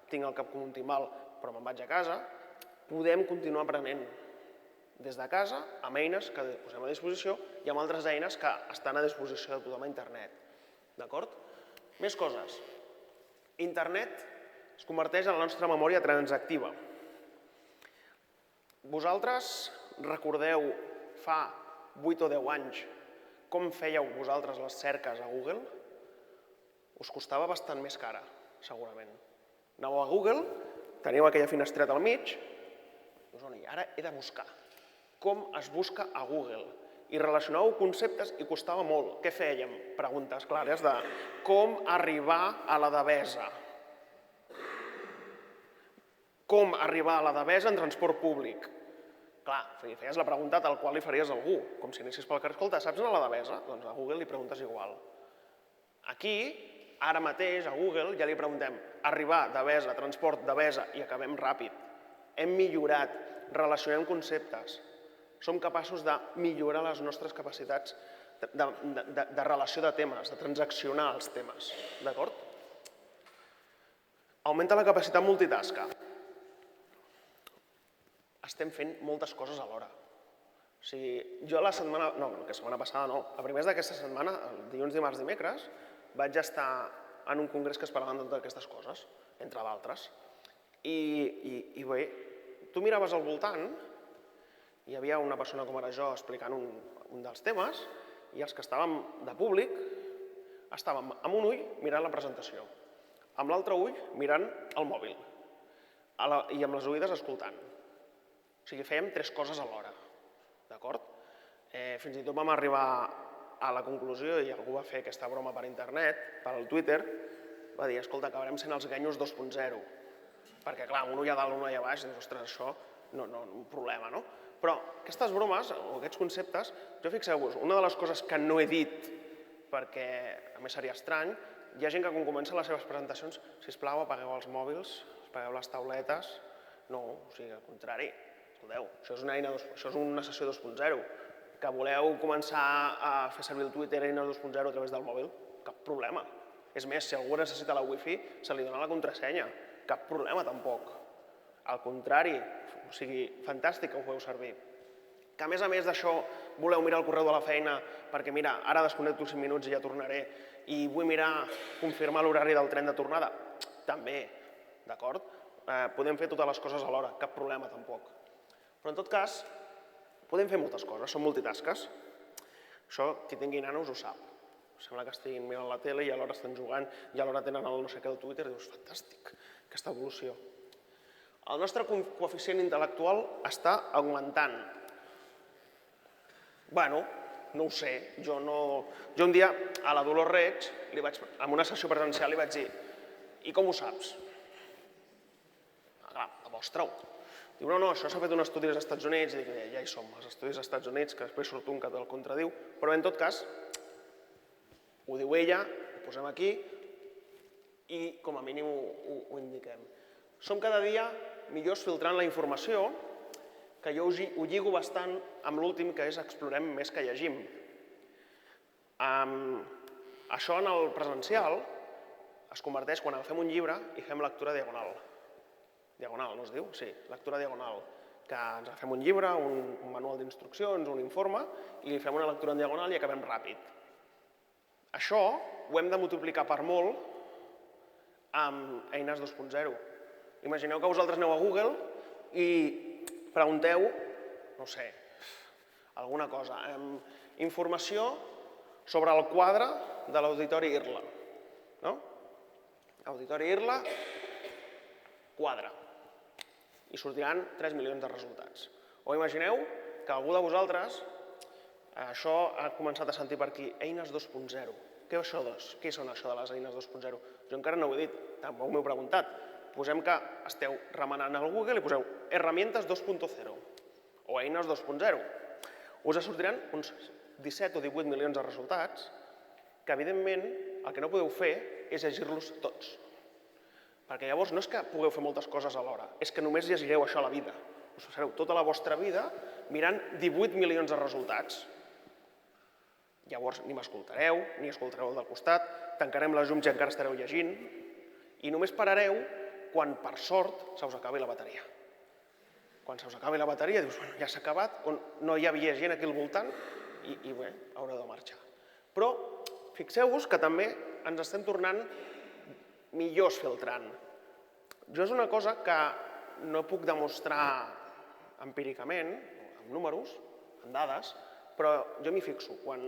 tinc el cap com un timbal però me'n vaig a casa, podem continuar aprenent des de casa amb eines que posem a disposició i amb altres eines que estan a disposició de tothom a internet. D'acord? Més coses. Internet es converteix en la nostra memòria transactiva. Vosaltres recordeu fa 8 o 10 anys com fèieu vosaltres les cerques a Google? Us costava bastant més cara, segurament. Aneu a Google, teniu aquella finestreta al mig, i ara he de buscar. Com es busca a Google? I relacioneu conceptes i costava molt. Què fèiem? Preguntes clares de com arribar a la Devesa. Com arribar a la Devesa en transport públic? Clar, feies la pregunta tal qual li faries a algú, com si anessis pel carrer. Escolta, saps anar a la Devesa? Doncs a Google li preguntes igual. Aquí, ara mateix, a Google ja li preguntem arribar, Devesa, transport, Devesa, i acabem ràpid. Hem millorat, relacionem conceptes. Som capaços de millorar les nostres capacitats de relació de temes, de transaccionar els temes. D'acord? Augmenta la capacitat multitasca. Estem fent moltes coses alhora. O sigui, jo la setmana... No, que setmana passada no. A primers d'aquesta setmana, dilluns, dimarts, dimecres, vaig estar en un congrés que es parlaven de totes aquestes coses, entre d'altres. I bé, tu miraves al voltant, hi havia una persona com era jo explicant un dels temes i els que estàvem de públic estàvem amb un ull mirant la presentació, amb l'altre ull mirant el mòbil i amb les oïdes escoltant. O sigui, fèiem 3 coses alhora, d'acord? Fins i tot vam arribar a la conclusió, i algú va fer aquesta broma per internet, per al Twitter, va dir, escolta, acabarem sent els ganyos 2.0, perquè clar, un ull a dalt, un ull a baix, dius, ostres, això no, un problema, no? Però aquestes bromes, o aquests conceptes, jo fixeu-vos, una de les coses que no he dit, perquè a més seria estrany, hi ha gent que quan comencen les seves presentacions, sisplau, apagueu els mòbils, apagueu les tauletes, no, o sigui, al contrari, escolteu, això és una sessió 2.0, que voleu començar a fer servir el Twitter eina 2.0 a través del mòbil, cap problema. És més, si algú necessita la wifi, se li dona la contrasenya, cap problema tampoc. Al contrari, o sigui, fantàstic que ho feu servir. Que a més d'això voleu mirar el correu de la feina perquè mira, ara desconnecto 5 minuts i ja tornaré i vull mirar, confirmar l'horari del tren de tornada, també, d'acord? Podem fer totes les coses alhora, cap problema tampoc. Però en tot cas, podem fer moltes coses, són multitasques. Això, qui tingui nanos ho sap. Sembla que estiguin mirant la tele i alhora estan jugant i alhora tenen el no sé què del Twitter i dius, fantàstic, aquesta evolució. El nostre coeficient intel·lectual està augmentant. Bueno, no ho sé, jo un dia a la Dolors Reig, en una sessió presencial li vaig dir, i com ho saps? demostra-ho. Diu, no, això s'ha fet un estudi als Estats Units, i dic, ja hi som, els estudis als Estats Units, que després surt un que te'l contradiu, però en tot cas, ho diu ella, ho posem aquí, i com a mínim ho indiquem. Som cada dia millors filtrant la informació, que jo ho lligo bastant amb l'últim, que és explorem més que llegim. Això en el presencial es converteix quan agafem un llibre i fem lectura diagonal. Diagonal, no es diu? Sí, lectura diagonal. Que ens agafem un llibre, un manual d'instruccions, un informe, i li fem una lectura en diagonal i acabem ràpid. Això ho hem de multiplicar per molt amb eines 2.0. Imagineu que vosaltres aneu a Google i pregunteu, no sé, alguna cosa, informació sobre el quadre de l'Auditori Irla. Auditori Irla, quadre. I sortiran 3 milions de resultats. O imagineu que algú de vosaltres això ha començat a sentir per aquí, eines 2.0. Què són això de les eines 2.0? Jo encara no ho he dit, tampoc m'ho heu preguntat. Posem que esteu remenant al Google i poseu herramientes 2.0 o eines 2.0. Us sortiran uns 17 o 18 milions de resultats que, evidentment, el que no podeu fer és llegir-los tots. Perquè llavors no és que pugueu fer moltes coses alhora, és que només llegireu això a la vida. Us passareu tota la vostra vida mirant 18 milions de resultats. Llavors ni m'escoltareu, ni escoltareu el del costat, tancarem les llums i encara estareu llegint, i només parareu quan, per sort, se us acabi la bateria. Quan se us acabi la bateria dius, bueno, ja s'ha acabat, no hi havia gent aquí al voltant i bé, haureu de marxar. Però fixeu-vos que també ens estem tornant millors filtrant. Jo és una cosa que no puc demostrar empíricament, amb números, amb dades, però jo m'hi fixo. Quan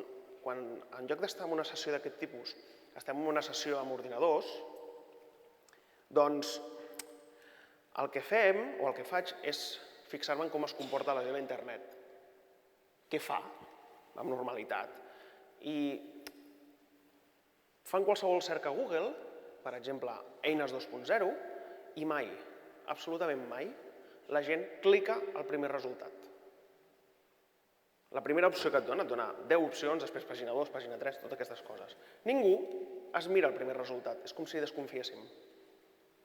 en lloc d'estar en una sessió d'aquest tipus, estem en una sessió amb ordinadors, doncs el que fem, o el que faig, és fixar-me en com es comporta la gent a internet. Què fa, amb normalitat? I fan qualsevol cerca a Google, per exemple, eines 2.0, i mai, absolutament mai, la gent clica al primer resultat. La primera opció que et dona 10 opcions, després pàgina 2, pàgina 3, totes aquestes coses. Ningú es mira el primer resultat, és com si desconfiéssim.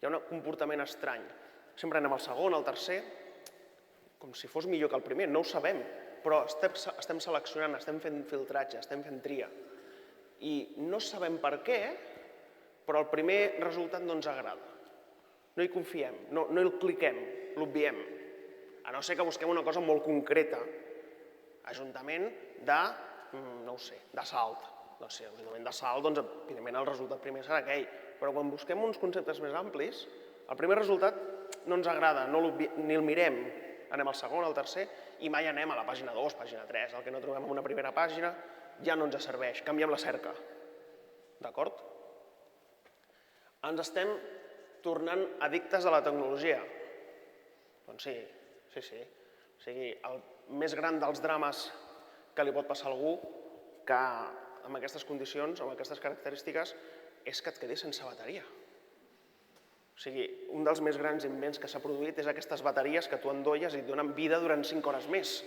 Hi ha un comportament estrany. Sempre anem al segon, al tercer, com si fos millor que el primer, no ho sabem, però estem seleccionant, estem fent filtratge, estem fent tria. I no sabem per què, però el primer resultat no ens agrada. No hi confiem, no hi cliquem, l'obviem. A no ser que busquem una cosa molt concreta. Ajuntament de, no ho sé, de Salt. Doncs sí, Ajuntament de Salt, doncs evidentment el resultat primer serà aquell. Però quan busquem uns conceptes més amplis, el primer resultat no ens agrada, ni el mirem. Anem al segon, al tercer, i mai anem a la pàgina 2, pàgina 3. El que no trobem en una primera pàgina ja no ens serveix, canviem la cerca. D'acord? Ens estem tornant addictes a la tecnologia. Doncs sí. O sigui, el més gran dels drames que li pot passar a algú que amb aquestes condicions, amb aquestes característiques, és que et quedis sense bateria. O sigui, un dels més grans invents que s'ha produït és aquestes bateries que tu endolles i et donen vida durant 5 hores més.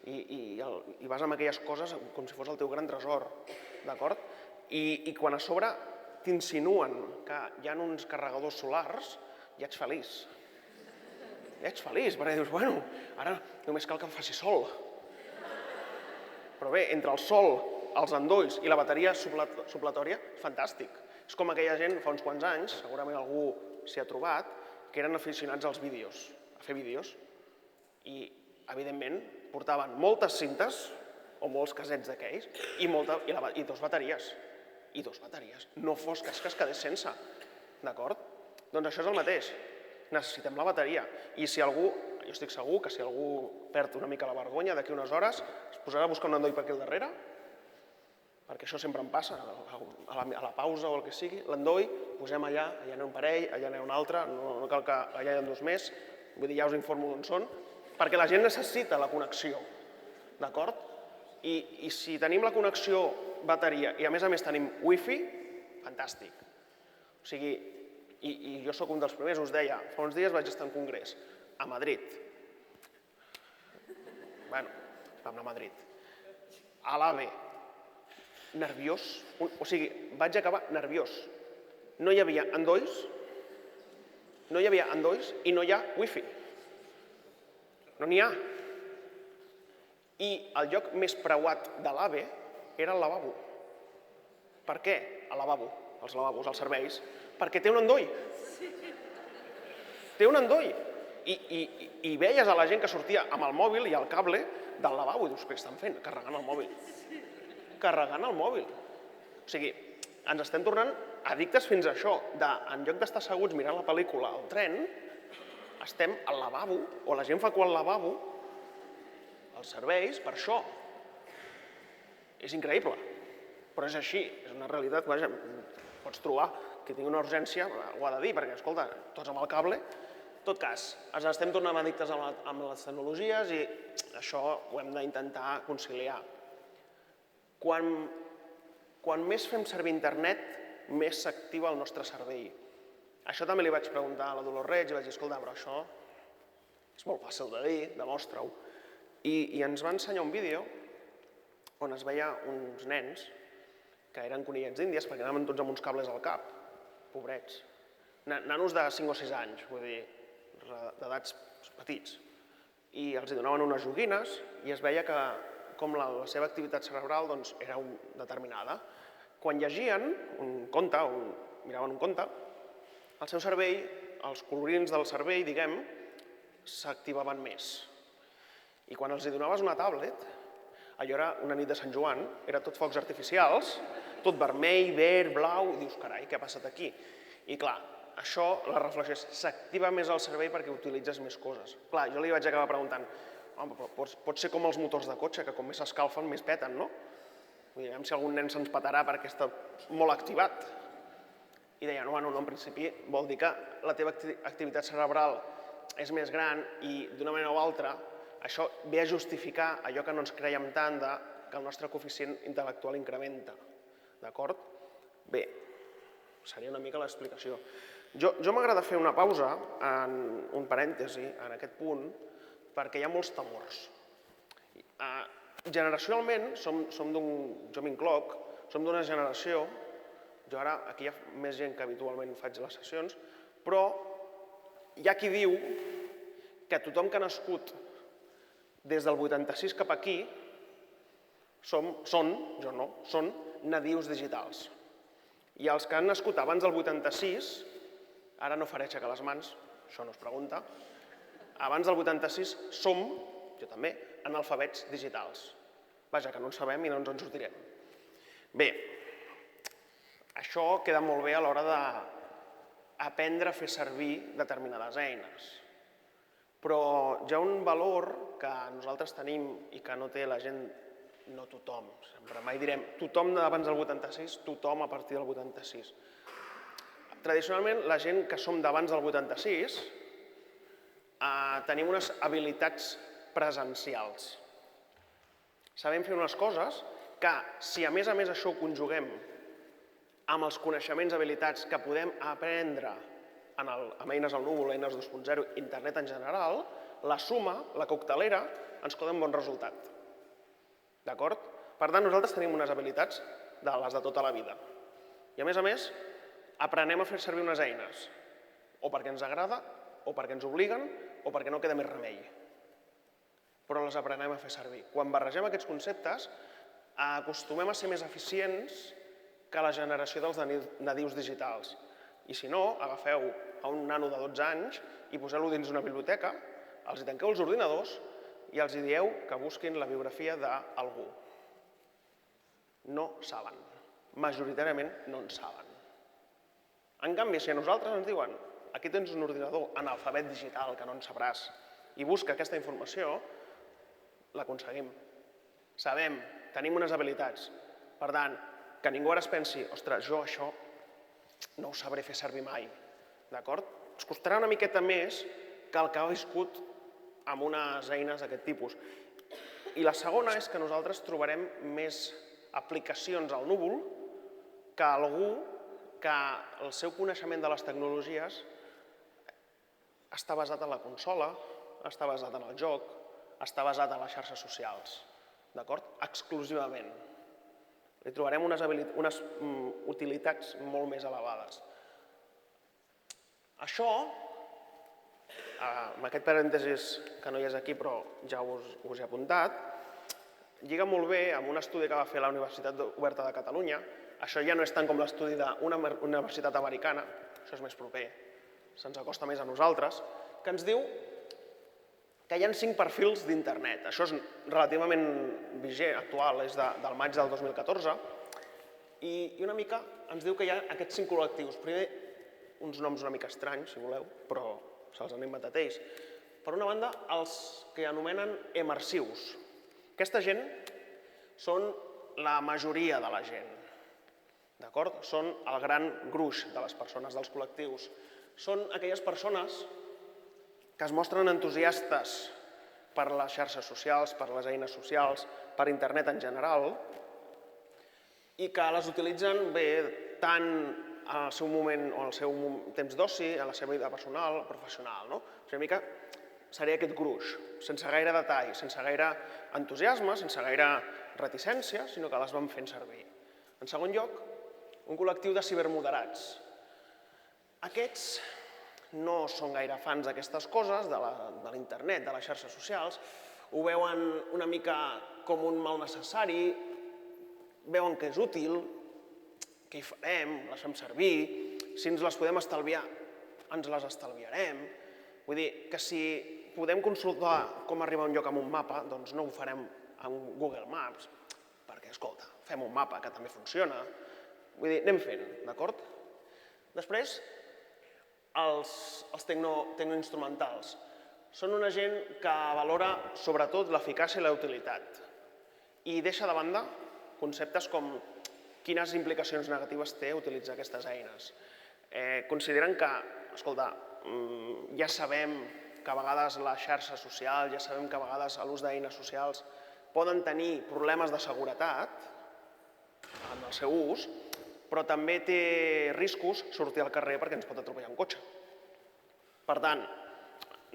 I vas amb aquelles coses com si fos el teu gran tresor, d'acord? I quan a sobre t'insinuen que hi ha uns carregadors solars, ja ets feliç. Ja ets feliç, perquè dius, bueno, ara només cal que em faci sol. Però bé, entre el sol, els endolls i la bateria supletòria, fantàstic. És com aquella gent, fa uns quants anys, segurament algú s'hi ha trobat, que eren aficionats als vídeos, a fer vídeos, i, evidentment, portaven moltes cintes, o molts casets d'aquells, i 2 bateries. I 2 bateries. No fos cas que es quedés sense. D'acord? Doncs això és el mateix. Necessitem la bateria. I si algú, jo estic segur que si algú perd una mica la vergonya d'aquí unes hores, es posarà a buscar un endoll per aquí al darrere, perquè això sempre em passa, a la pausa o el que sigui, l'endoll, posem allà n'hi ha un parell, allà n'hi ha un altre, no cal que allà hi ha 2 més, vull dir, ja us informo d'on són, perquè la gent necessita la connexió, d'acord? I si tenim la connexió bateria i a més tenim wifi, fantàstic. O sigui, I jo sóc un dels primers, us deia, fa uns dies vaig estar en congrés, a Madrid. Bueno, vam anar a Madrid. A l'AVE, nerviós, o sigui, vaig acabar nerviós. No hi havia endolls, i no hi ha wifi. No n'hi ha. I el lloc més preuat de l'AVE era el lavabo. Per què? El lavabo, els lavabos, els serveis, perquè té un endoll. Té un endoll. I veies a la gent que sortia amb el mòbil i el cable del lavabo i dius, què estan fent? Carregant el mòbil. Carregant el mòbil. O sigui, ens estem tornant addictes fins a això, en lloc d'estar asseguts mirant la pel·lícula al tren, estem al lavabo, o la gent fa cua al lavabo, els serveis, per això. És increïble, però és així, és una realitat, vaja, pots trobar que tingui una urgència, ho ha de dir, perquè, escolta, tots amb el cable. En tot cas, ens estem tornant addictes amb les tecnologies i això ho hem d'intentar conciliar. Quan més fem servir internet, més s'activa el nostre cervell. Això també li vaig preguntar a la Dolors Reig i vaig dir, escolta, però això és molt fàcil de dir, demostra-ho. I ens va ensenyar un vídeo on es veia uns nens que eren conillets d'Índies perquè anaven tots amb uns cables al cap, pobrets. Nanos de 5 o 6 anys, vull dir, d'edats petits. I els donaven unes joguines i es veia que com la seva activitat cerebral era determinada. Quan llegien un conte o miraven un conte, el seu cervell, els colorins del cervell, diguem, s'activaven més. I quan els donaves una tablet, allò era una nit de Sant Joan, era tot focs artificials, tot vermell, verd, blau, i dius, carai, què ha passat aquí? I clar, això, la reflexió és, s'activa més el cervell perquè utilitzes més coses. Clar, jo li vaig acabar preguntant, home, però pot ser com els motors de cotxe, que com més s'escalfen, més peten, no? Vull dir, si algun nen se'ns petarà perquè està molt activat. I deia, no, en principi vol dir que la teva activitat cerebral és més gran i d'una manera o altra això ve a justificar allò que no ens creiem tant que el nostre coeficient intel·lectual incrementa. D'acord? Bé, seria una mica l'explicació. Jo m'agrada fer una pausa, un parèntesi, en aquest punt, perquè hi ha molts temors. Generacionalment, jo m'incloc, som d'una generació, jo ara aquí hi ha més gent que habitualment faig les sessions, però hi ha qui diu que tothom que ha nascut des del 86 cap aquí són nadius digitals. I els que han nascut abans del 86, ara no faré aixecar les mans, això no es pregunta, abans del 86 som, jo també, analfabets digitals. Vaja, que no en sabem i no ens en sortirem. Bé, això queda molt bé a l'hora d'aprendre a fer servir determinades eines. Però hi ha un valor que nosaltres tenim i que no té la gent, no tothom, sempre mai direm tothom d'abans del 86, tothom a partir del 86. Tradicionalment, la gent que som d'abans del 86 tenim unes habilitats presencials. Sabem fer unes coses que, si a més això ho conjuguem amb els coneixements i habilitats que podem aprendre amb eines al núvol, eines 2.0, internet en general, la suma, la coctelera, ens coda un bon resultat. D'acord? Per tant, nosaltres tenim unes habilitats de les de tota la vida. I a més, aprenem a fer servir unes eines, o perquè ens agrada, o perquè ens obliguen, o perquè no queda més remei. Però les aprenem a fer servir. Quan barregem aquests conceptes, acostumem a ser més eficients que la generació dels nadius digitals. I si no, agafeu a un nano de 12 anys i poseu-lo dins una biblioteca, els tanqueu els ordinadors i els dieu que busquin la biografia d'algú. No saben. Majoritàriament no en saben. En canvi, si a nosaltres ens diuen aquí tens un ordinador analfabet digital que no en sabràs i busca aquesta informació, l'aconseguim. Sabem, tenim unes habilitats. Per tant, que ningú ara es pensi, ostres, jo això no ho sabré fer servir mai. D'acord? Ens costarà una miqueta més que el que ha viscut amb unes eines d'aquest tipus. I la segona és que nosaltres trobarem més aplicacions al núvol que algú que el seu coneixement de les tecnologies està basat en la consola, està basat en el joc, està basat en les xarxes socials, d'acord? Exclusivament. Hi trobarem unes utilitats molt més elevades. Això, amb aquest parèntesis que no hi és aquí però ja us he apuntat, lliga molt bé amb un estudi que va fer la Universitat Oberta de Catalunya. Això ja no és tant com l'estudi d'una universitat americana, això és més proper, se'ns acosta més a nosaltres, que ens diu que hi ha 5 perfils d'internet. Això és relativament vigent, actual, és del maig del 2014, i una mica ens diu que hi ha aquests 5 col·lectius. Primer, uns noms una mica estranys, si voleu, però se'ls han inventat ells. Per una banda, els que anomenen emersius. Aquesta gent són la majoria de la gent, d'acord? Són el gran gruix de les persones, dels col·lectius. Són aquelles persones que es mostren entusiastes per les xarxes socials, per les eines socials, per internet en general, i que les utilitzen bé tant en el seu moment o en el seu temps d'oci, en la seva vida personal o professional. Una mica seria aquest gruix, sense gaire detall, sense gaire entusiasme, sense gaire reticència, sinó que les van fent servir. En segon lloc, un col·lectiu de cibermoderats. Aquests no són gaire fans d'aquestes coses, de l'internet, de les xarxes socials, ho veuen una mica com un mal necessari, veuen que és útil, què hi farem, les fem servir, si ens les podem estalviar, ens les estalviarem. Vull dir que si podem consultar com arribar a un lloc amb un mapa, doncs no ho farem amb Google Maps, perquè, escolta, fem un mapa que també funciona. Vull dir, anem fent, d'acord? Després, els tecnoinstrumentals. Són una gent que valora sobretot l'eficàcia i la utilitat i deixa de banda conceptes com quines implicacions negatives té utilitzar aquestes eines. Consideren que, escolta, ja sabem que a vegades les xarxes socials, ja sabem que a vegades l'ús d'eines socials poden tenir problemes de seguretat en el seu ús, però també té riscos sortir al carrer perquè ens pot atropellar un cotxe. Per tant,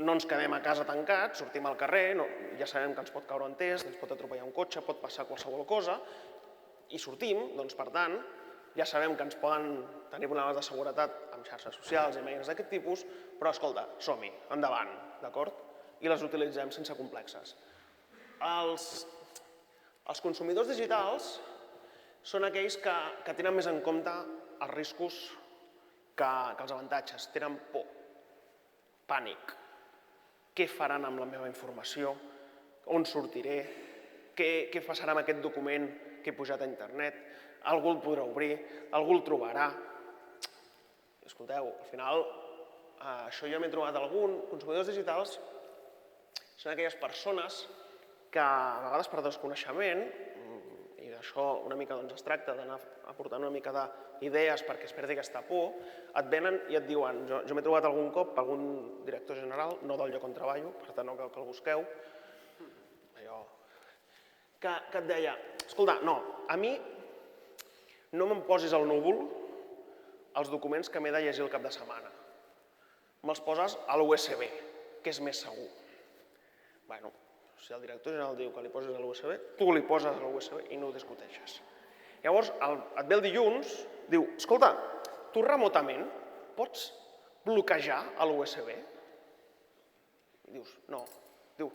no ens quedem a casa tancats, sortim al carrer, ja sabem que ens pot caure un test, ens pot atropellar un cotxe, pot passar qualsevol cosa, i sortim, doncs per tant, ja sabem que ens poden tenir problemes de seguretat amb xarxes socials i amb eines d'aquest tipus, però escolta, som-hi, endavant, d'acord? I les utilitzem sense complexes. Els consumidors digitals són aquells que tenen més en compte els riscos que els avantatges. Tenen por, pànic. Què faran amb la meva informació? On sortiré? Què passarà amb aquest document que he pujat a internet? Algú el podrà obrir? Algú el trobarà? Escolteu, al final, això jo m'he trobat algun. Consumidors digitals són aquelles persones que a vegades per desconeixement, i d'això una mica es tracta d'anar aportant una mica d'idees perquè es perdi aquesta por, et venen i et diuen, jo m'he trobat algun cop algun director general, no del lloc on treballo, per tant no cal que el busqueu, que et deia, escolta, no, a mi no me'n posis al núvol els documents que m'he de llegir el cap de setmana. Me'ls poses a l'USB, que és més segur. Bueno, si el director general diu que li posis a l'USB, tu li poses a l'USB i no ho discuteixes. Llavors, et ve el dilluns, diu, escolta, tu remotament pots bloquejar a l'USB? Dius, no. Diu,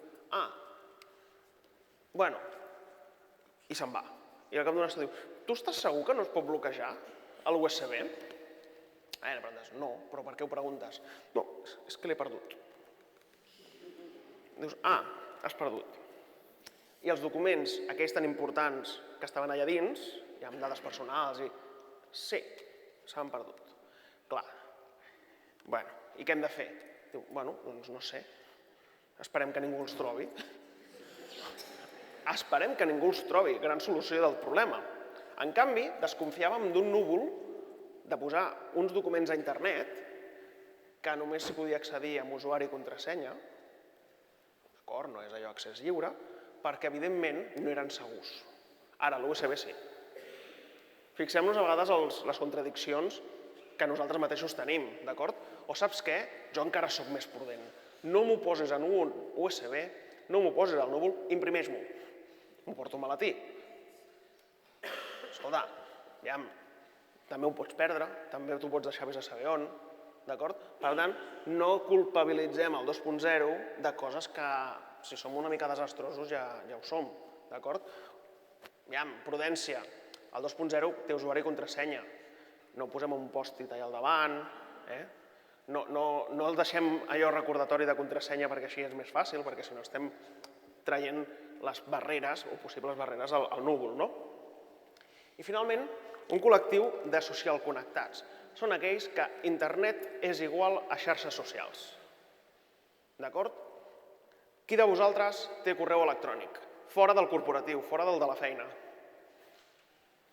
bueno, i se'n va. I al cap d'una estona diu, tu estàs segur que no es pot bloquejar a l'USB? No, però per què ho preguntes? No, és que l'he perdut. Dius, has perdut. I els documents, aquells tan importants que estaven allà dins, i amb dades personals, sí, s'han perdut. Clar. Bueno, i què hem de fer? Diu, bueno, doncs no sé. Esperem que ningú els trobi. Esperem que ningú els trobi, gran solució del problema. En canvi, desconfiàvem d'un núvol de posar uns documents a internet que només s'hi podia accedir amb usuari i contrasenya, d'acord, no és allò accés lliure, perquè evidentment no eren segurs. Ara, l'USB sí. Fixem-nos a vegades les contradiccions que nosaltres mateixos tenim, d'acord? O saps què? Jo encara sóc més prudent. No m'ho poses en un USB, no m'ho poses al núvol, imprimeix-m'ho. M'ho porto al maletí. Escolta, aviam, també ho pots perdre, també t'ho pots deixar vés a saber on, d'acord? Per tant, no culpabilitzem el 2.0 de coses que, si som una mica desastrosos, ja ho som, d'acord? Aviam, prudència, el 2.0 té usuari i contrasenya, no posem un pòst-it allà al davant, no el deixem allò recordatori de contrasenya perquè així és més fàcil, perquè si no estem traient les barreres o possibles barreres al núvol, no? I finalment, un col·lectiu de social connectats. Són aquells que internet és igual a xarxes socials. D'acord? Qui de vosaltres té correu electrònic? Fora del corporatiu, fora del de la feina.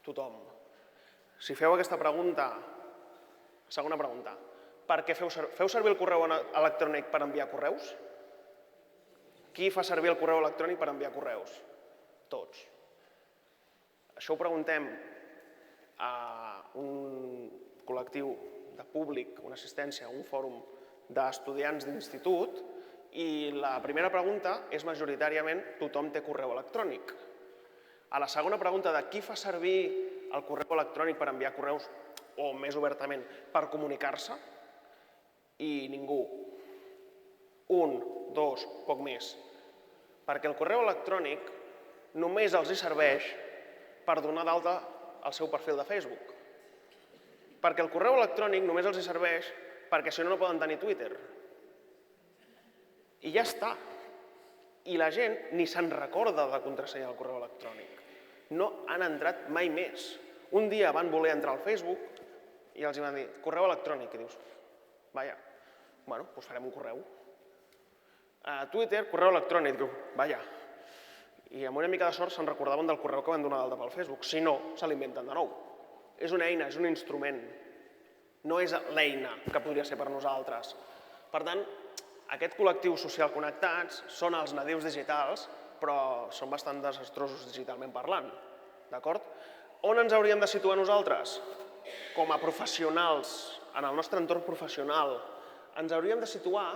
Tothom. Si feu aquesta pregunta, segona pregunta, per què feu servir el correu electrònic per enviar correus? Qui fa servir el correu electrònic per enviar correus? Tots. Això ho preguntem a un col·lectiu de públic, una assistència, un fòrum d'estudiants d'institut, i la primera pregunta és majoritàriament tothom té correu electrònic. A la segona pregunta de qui fa servir el correu electrònic per enviar correus, o més obertament, per comunicar-se, i ningú. Un, dos, poc més. Perquè el correu electrònic només els serveix per donar d'alta el seu perfil de Facebook. Perquè el correu electrònic només els serveix perquè si no no poden tenir Twitter. I ja està. I la gent ni se'n recorda de la contrasenya del correu electrònic. No han entrat mai més. Un dia van voler entrar al Facebook i els van dir correu electrònic. I dius, vaja, bueno, doncs farem un correu. A Twitter, correu electrònic. Diu, vaja. I amb una mica de sort se'n recordaven del correu que van donar d'alta pel Facebook. Si no, se l'inventen de nou. És una eina, és un instrument. No és l'eina que podria ser per nosaltres. Per tant, aquest col·lectiu social connectats són els nadius digitals, però són bastant desastrosos digitalment parlant. D'acord? On ens hauríem de situar nosaltres? Com a professionals, en el nostre entorn professional, ens hauríem de situar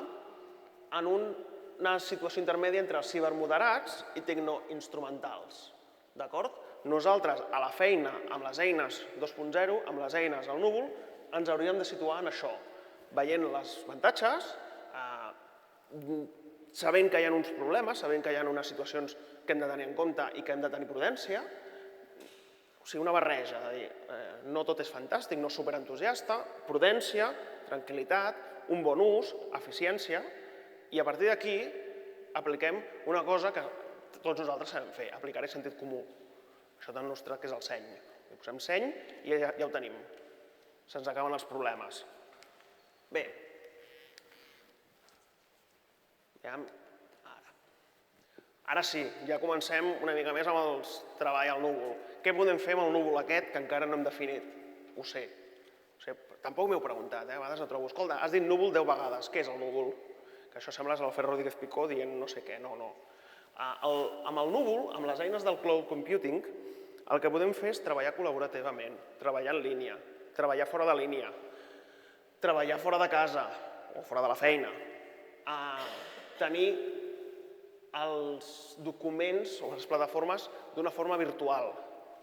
en una situació intermèdia entre els cibermoderats i tecnoinstrumentals. D'acord? Nosaltres, a la feina, amb les eines 2.0, amb les eines al núvol, ens hauríem de situar en això, veient els avantatges, sabent que hi ha uns problemes, sabent que hi ha unes situacions que hem de tenir en compte i que hem de tenir prudència, o sigui, una barreja de dir, no tot és fantàstic, no superentusiasta, prudència, tranquil·litat, un bon ús, eficiència, i a partir d'aquí apliquem una cosa que tots nosaltres sabem fer, aplicar-hi sentit comú. Això tan nostre que és el seny. Hi posem seny i ja ho tenim. Se'ns acaben els problemes. Bé. Ara sí, ja comencem una mica més amb el treball al núvol. Què podem fer amb el núvol aquest que encara no hem definit? Ho sé. Tampoc m'heu preguntat, a vegades no trobo. Escolta, has dit núvol 10 vegades. Què és el núvol? Que això sembla l'Alfred Rodríguez Picó dient no sé què. No. Amb el núvol, amb les eines del cloud computing, el que podem fer és treballar col·laborativament, treballar en línia, treballar fora de línia, treballar fora de casa o fora de la feina, tenir els documents o les plataformes d'una forma virtual.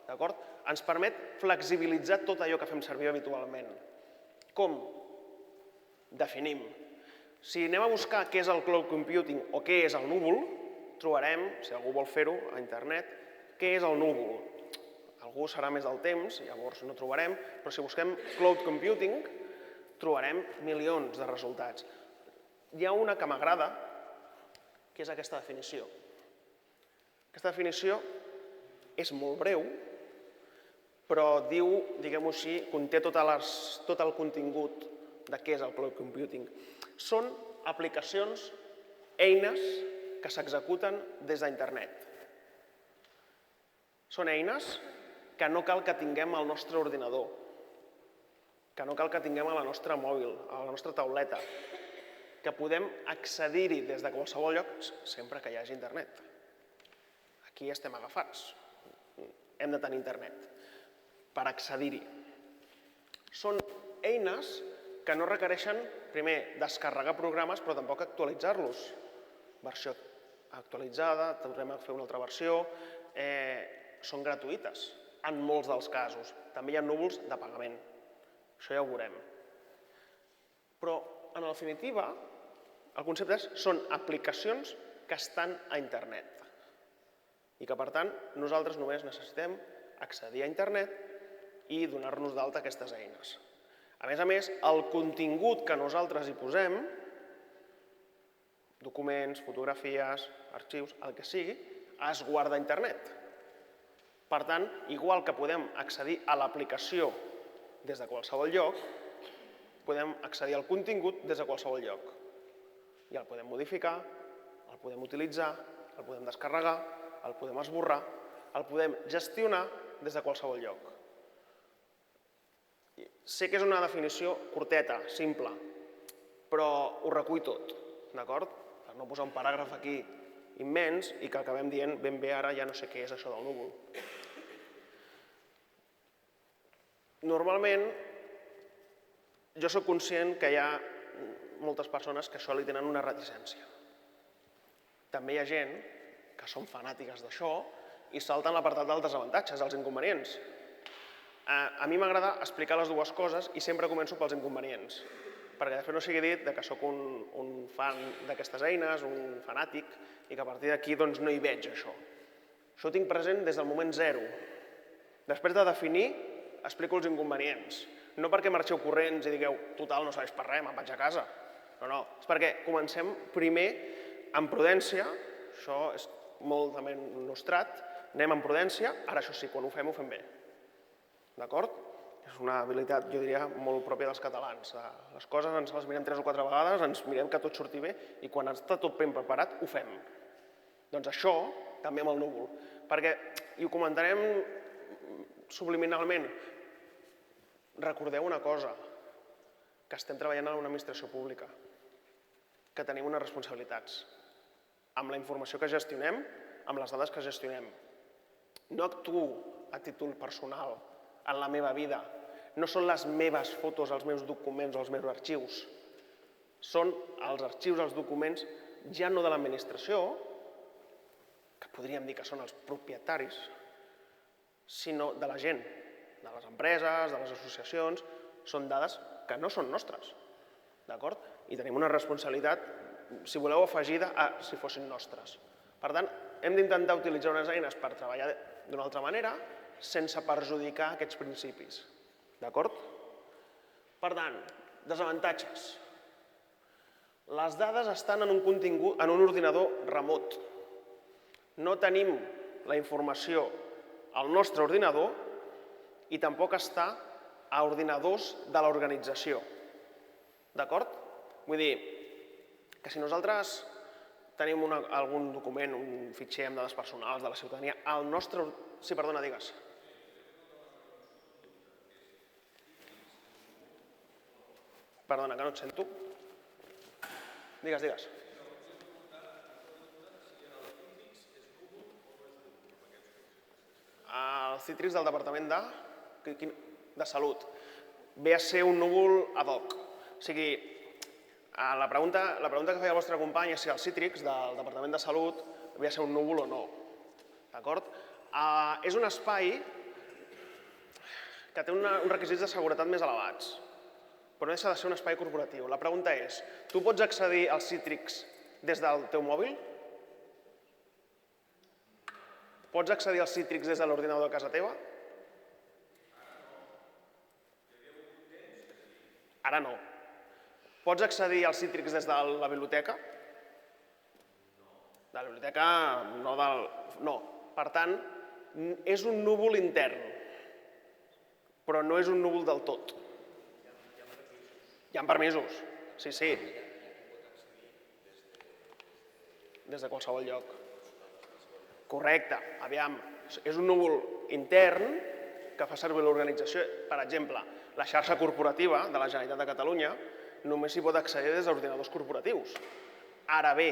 Ens permet flexibilitzar tot allò que fem servir habitualment. Com? Definim. Si anem a buscar què és el cloud computing o què és el núvol, trobarem, si algú vol fer-ho a internet, què és el núvol. Algú serà més del temps, llavors no trobarem, però si busquem cloud computing, trobarem milions de resultats. Hi ha una que m'agrada, que és aquesta definició. Aquesta definició és molt breu, però diu, diguem-ho així, conté tot el contingut de què és el cloud computing. Són aplicacions, eines que s'executen des d'internet. Són eines que no cal que tinguem al nostre ordinador, que no cal que tinguem a la nostra mòbil, a la nostra tauleta, que podem accedir-hi des de qualsevol lloc sempre que hi hagi internet. Aquí estem agafats. Hem de tenir internet per accedir-hi. Són eines que no requereixen, primer, descarregar programes, però tampoc actualitzar-los. Versió actualitzada, tornem a fer una altra versió, són gratuïtes en molts dels casos. També hi ha núvols de pagament, això ja ho veurem. Però, en definitiva, el concepte són aplicacions que estan a internet i que, per tant, nosaltres només necessitem accedir a internet i donar-nos d'alta aquestes eines. A més, el contingut que nosaltres hi posem, documents, fotografies, arxius, el que sigui, es guarda a internet. Per tant, igual que podem accedir a l'aplicació des de qualsevol lloc, podem accedir al contingut des de qualsevol lloc. I el podem modificar, el podem utilitzar, el podem descarregar, el podem esborrar, el podem gestionar des de qualsevol lloc. Sé que és una definició curteta, simple, però ho recull tot, d'acord? Per no posar un paràgraf aquí immens i que acabem dient ben bé ara ja no sé què és això del núvol. Normalment, jo soc conscient que hi ha moltes persones que això li tenen una reticència. També hi ha gent que són fanàtiques d'això i salten l'apartat dels desavantatges, dels inconvenients. A mi m'agrada explicar les dues coses i sempre començo pels inconvenients, perquè després no sigui dit que sóc un fan d'aquestes eines, un fanàtic, i que a partir d'aquí no hi veig això. Això ho tinc present des del moment zero. Després de definir, explico els inconvenients. No perquè marxeu corrents i digueu, total, no serveix per res, me'n vaig a casa. No, és perquè comencem primer amb prudència, això és molt també nostrat, anem amb prudència, ara això sí, quan ho fem bé. D'acord? És una habilitat, jo diria, molt pròpia dels catalans. Les coses ens les mirem 3 o 4 vegades, ens mirem que tot surti bé i quan està tot ben preparat, ho fem. Doncs això també amb el núvol. Perquè, i ho comentarem subliminalment, recordeu una cosa, que estem treballant en una administració pública, que tenim unes responsabilitats amb la informació que gestionem, amb les dades que gestionem. No actuo a títol personal en la meva vida. No són les meves fotos, els meus documents o els meus arxius. Són els arxius, els documents, ja no de l'administració, que podríem dir que són els propietaris, sinó de la gent, de les empreses, de les associacions. Són dades que no són nostres, d'acord? I tenim una responsabilitat, si voleu, afegida a si fossin nostres. Per tant, hem d'intentar utilitzar unes eines per treballar d'una altra manera, sense perjudicar aquests principis, d'acord? Per tant, desavantatges. Les dades estan en un contingut, en un ordinador remot. No tenim la informació al nostre ordinador i tampoc està a ordinadors de l'organització, d'acord? Vull dir que si nosaltres tenim algun document, un fitxer amb dades personals de la ciutadania, el nostre... Sí, perdona, digues. Perdona, que no et sento. Digues. El Citrix del Departament de Salut ve a ser un núvol ad hoc. O sigui, la pregunta que feia el vostre company és si el Citrix del Departament de Salut ve a ser un núvol o no. D'acord? És un espai que té uns requisits de seguretat més elevats, però no deixa de ser un espai corporatiu. La pregunta és, tu pots accedir al Citrix des del teu mòbil? Pots accedir al Citrix des de l'ordinador de casa teva? Ara no. Pots accedir al Citrix des de la biblioteca? De la biblioteca no. Per tant, és un núvol intern, però no és un núvol del tot. Hi ha permisos, sí. Des de qualsevol lloc. Correcte, aviam. És un núvol intern que fa servir l'organització. Per exemple, la xarxa corporativa de la Generalitat de Catalunya només s'hi pot accedir des d'ordinadors corporatius. Ara bé,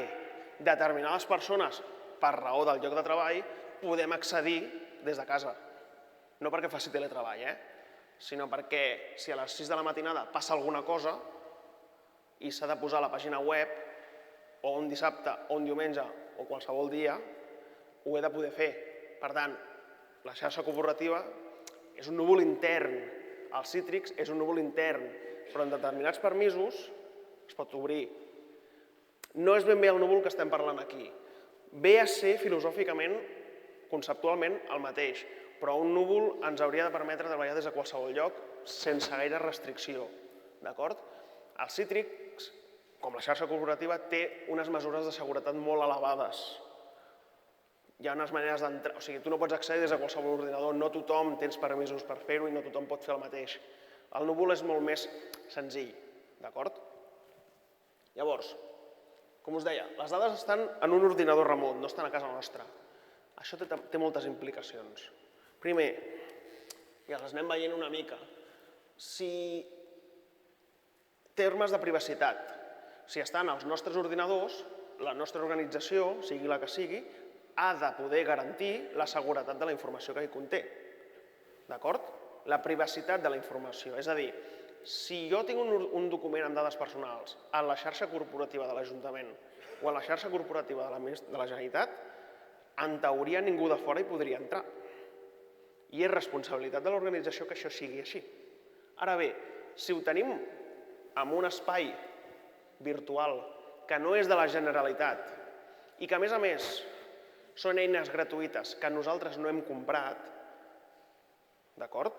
determinades persones, per raó del lloc de treball, podem accedir des de casa. No perquè faci teletreball, sinó perquè si a les 6 de la matinada passa alguna cosa i s'ha de posar a la pàgina web, o un dissabte, o un diumenge, o qualsevol dia, ho he de poder fer. Per tant, la xarxa corporativa és un núvol intern. El Citrix és un núvol intern, però en determinats permisos es pot obrir. No és ben bé el núvol que estem parlant aquí. Ve a ser filosòficament, conceptualment, el mateix, però un núvol ens hauria de permetre treballar des de qualsevol lloc sense gaire restricció. D'acord? El Citrix, com la xarxa corporativa, té unes mesures de seguretat molt elevades. Hi ha unes maneres d'entrar, o sigui, tu no pots accedir des de qualsevol ordinador, no tothom tens permisos per fer-ho i no tothom pot fer el mateix. El núvol és molt més senzill, d'acord? Llavors, com us deia, les dades estan en un ordinador remot, no estan a casa nostra. Això té moltes implicacions. Primer, ja les anem veient una mica, si termes de privacitat, si estan als nostres ordinadors, la nostra organització, sigui la que sigui, ha de poder garantir la seguretat de la informació que hi conté. D'acord? La privacitat de la informació. És a dir, si jo tinc un document amb dades personals a la xarxa corporativa de l'Ajuntament o a la xarxa corporativa de la Generalitat, en teoria ningú de fora hi podria entrar. I és responsabilitat de l'organització que això sigui així. Ara bé, si ho tenim en un espai virtual que no és de la Generalitat i que, a més, són eines gratuïtes que nosaltres no hem comprat, d'acord?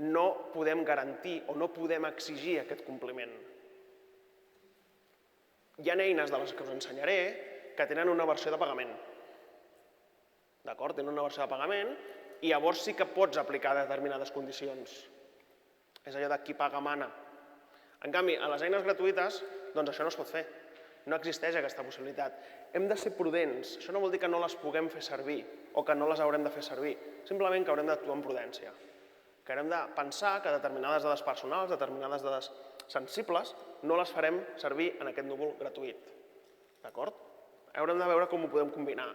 No podem garantir o no podem exigir aquest compliment. Hi ha eines de les que us ensenyaré que tenen una versió de pagament. D'acord? Tenen una versió de pagament i llavors sí que pots aplicar determinades condicions. És allò de qui paga mana. En canvi, a les eines gratuïtes, doncs això no es pot fer. No existeix aquesta possibilitat. Hem de ser prudents. Això no vol dir que no les puguem fer servir o que no les haurem de fer servir. Simplement que haurem d'actuar amb prudència. Que haurem de pensar que determinades dades personals, determinades dades sensibles, no les farem servir en aquest núvol gratuït. D'acord? Haurem de veure com ho podem combinar.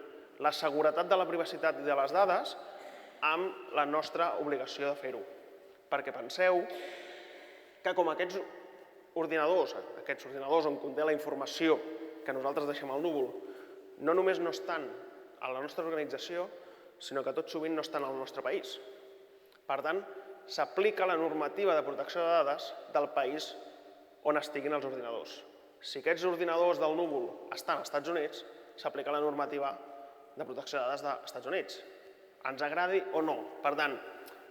La seguretat de la privacitat i de les dades amb la nostra obligació de fer-ho. Perquè penseu que com aquests ordinadors on conté la informació que nosaltres deixem al núvol, no només no estan a la nostra organització, sinó que tot sovint no estan al nostre país. Per tant, s'aplica la normativa de protecció de dades del país on estiguin els ordinadors. Si aquests ordinadors del núvol estan als Estats Units, s'aplica la normativa de protecció de dades dels Estats Units. Ens agradi o no. Per tant,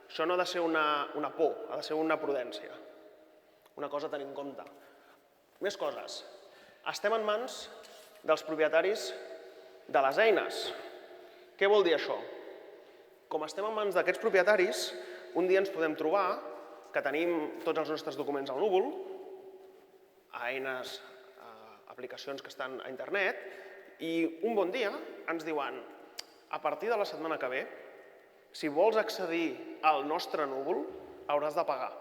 això no ha de ser una por, ha de ser una prudència. Una cosa a tenir en compte. Més coses. Estem en mans dels propietaris de les eines. Què vol dir això? Com estem en mans d'aquests propietaris, un dia ens podem trobar que tenim tots els nostres documents al núvol, a eines, a aplicacions que estan a internet, i un bon dia ens diuen, a partir de la setmana que ve, si vols accedir al nostre núvol, hauràs de pagar.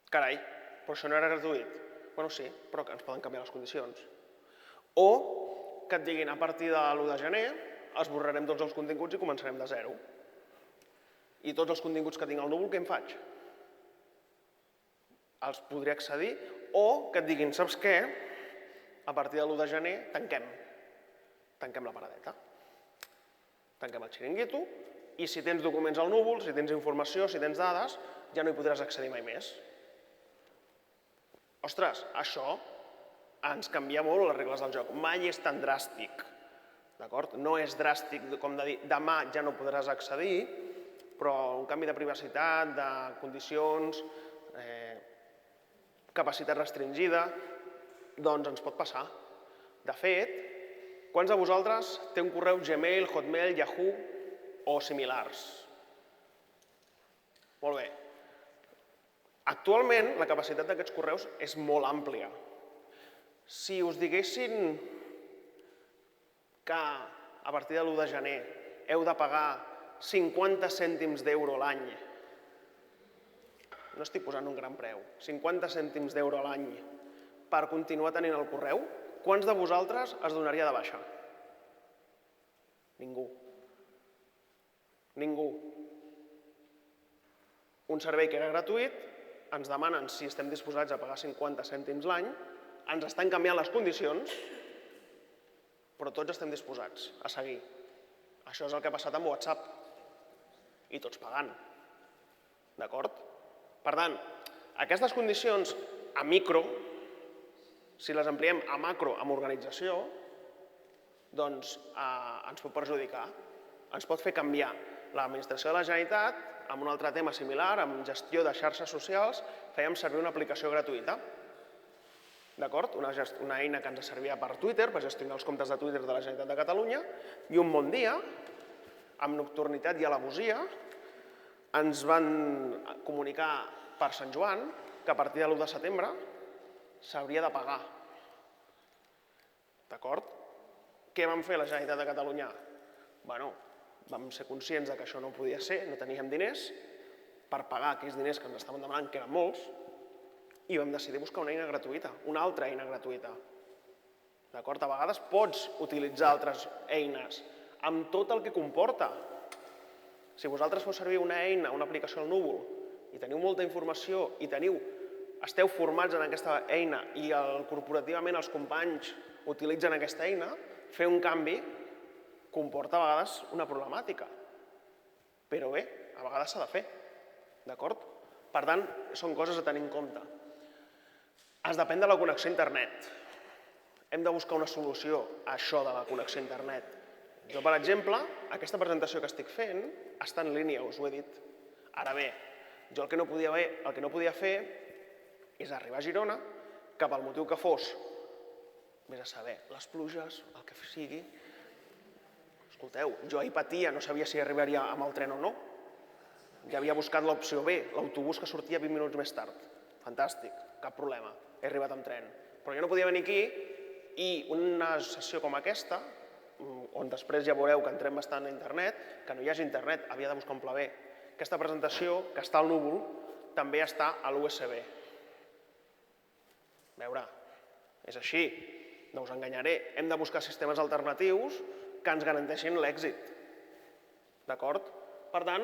Carai, però això no era gratuït. Bueno, sí, però que ens poden canviar les condicions. O que et diguin, a partir de l'1 de gener, esborrarem tots els continguts i començarem de zero. I tots els continguts que tinc al núvol, què em faig? Els podré accedir, o que et diguin, saps què? A partir de l'1 de gener tanquem. Tanquem la paradeta. Tanquem el xiringuito, i si tens documents al núvol, si tens informació, si tens dades, ja no hi podràs accedir mai més. Ostres, això ens canvia molt les regles del joc. Mai és tan dràstic. D'acord? No és dràstic com de dir demà ja no podràs accedir, però un canvi de privacitat, de condicions, capacitat restringida, doncs ens pot passar. De fet, quants de vosaltres té un correu Gmail, Hotmail, Yahoo o similars? Molt bé. Actualment, la capacitat d'aquests correus és molt àmplia. Si us diguessin que a partir de l'1 de gener heu de pagar 50 cèntims d'euro l'any, no estic posant un gran preu, 50 cèntims d'euro l'any per continuar tenint el correu, quants de vosaltres es donaria de baixa? Ningú. Ningú. un servei que era gratuït, ens demanen si estem disposats a pagar 50 cèntims l'any, ens estan canviant les condicions, però tots estem disposats a seguir. Això és el que ha passat amb WhatsApp. I tots pagant. D'acord? Per tant, aquestes condicions a micro, si les ampliem a macro amb organització, doncs ens pot perjudicar. Ens pot fer canviar. L'administració de la Generalitat, amb un altre tema similar, amb gestió de xarxes socials, fèiem servir una aplicació gratuïta. D'acord? Una eina que ens servia per Twitter, per gestionar els comptes de Twitter de la Generalitat de Catalunya, i un bon dia, amb nocturnitat i alevosia, ens van comunicar per Sant Joan que a partir de l'1 de setembre s'hauria de pagar. D'acord? Què vam fer la Generalitat de Catalunya? Bueno, vam ser conscients que això no podia ser, no teníem diners per pagar aquells diners que ens estaven demanant, que eren molts, i vam decidir buscar una eina gratuïta, una altra eina gratuïta. D'acord? A vegades pots utilitzar altres eines amb tot el que comporta. Si vosaltres feu servir una eina, una aplicació al núvol, i teniu molta informació, i esteu formats en aquesta eina, i corporativament els companys utilitzen aquesta eina, fer un canvi comporta a vegades una problemàtica. Però bé, a vegades s'ha de fer. D'acord? Per tant, són coses a tenir en compte. Es depèn de la connexió a internet. Hem de buscar una solució a això de la connexió a internet. Jo, per exemple, aquesta presentació que estic fent està en línia, us ho he dit. Ara bé, jo el que no podia fer és arribar a Girona, que pel motiu que fos, vés a saber, les pluges, el que sigui. Escolteu, jo ahir patia, no sabia si arribaria amb el tren o no. Ja havia buscat l'opció B, l'autobús que sortia 20 minuts més tard. Fantàstic, cap problema, he arribat amb tren. Però jo no podia venir aquí i una sessió com aquesta, on després ja veureu que entrem bastant a internet, que no hi hagi internet, havia de buscar un pla B. Aquesta presentació, que està al núvol, també està a l'USB. A veure, és així, no us enganyaré. Hem de buscar sistemes alternatius que ens garanteixin l'èxit. D'acord? Per tant,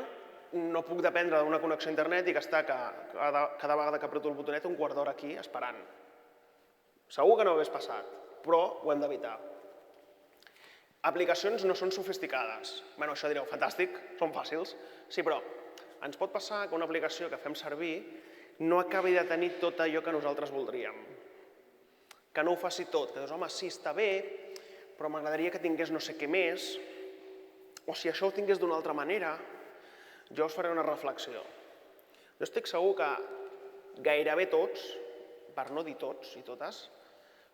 no puc dependre d'una connexió a internet i que està cada vegada que apreto el botonet un quart d'hora aquí esperant. Segur que no hagués passat, però ho hem d'evitar. Aplicacions no són sofisticades. Bé, això direu, fantàstic, són fàcils. Sí, però ens pot passar que una aplicació que fem servir no acabi de tenir tot allò que nosaltres voldríem. Que no ho faci tot, que dius, home, sí, està bé, però m'agradaria que tingués no sé què més, o si això ho tingués d'una altra manera. Jo us faré una reflexió. Jo estic segur que gairebé tots, per no dir tots i totes,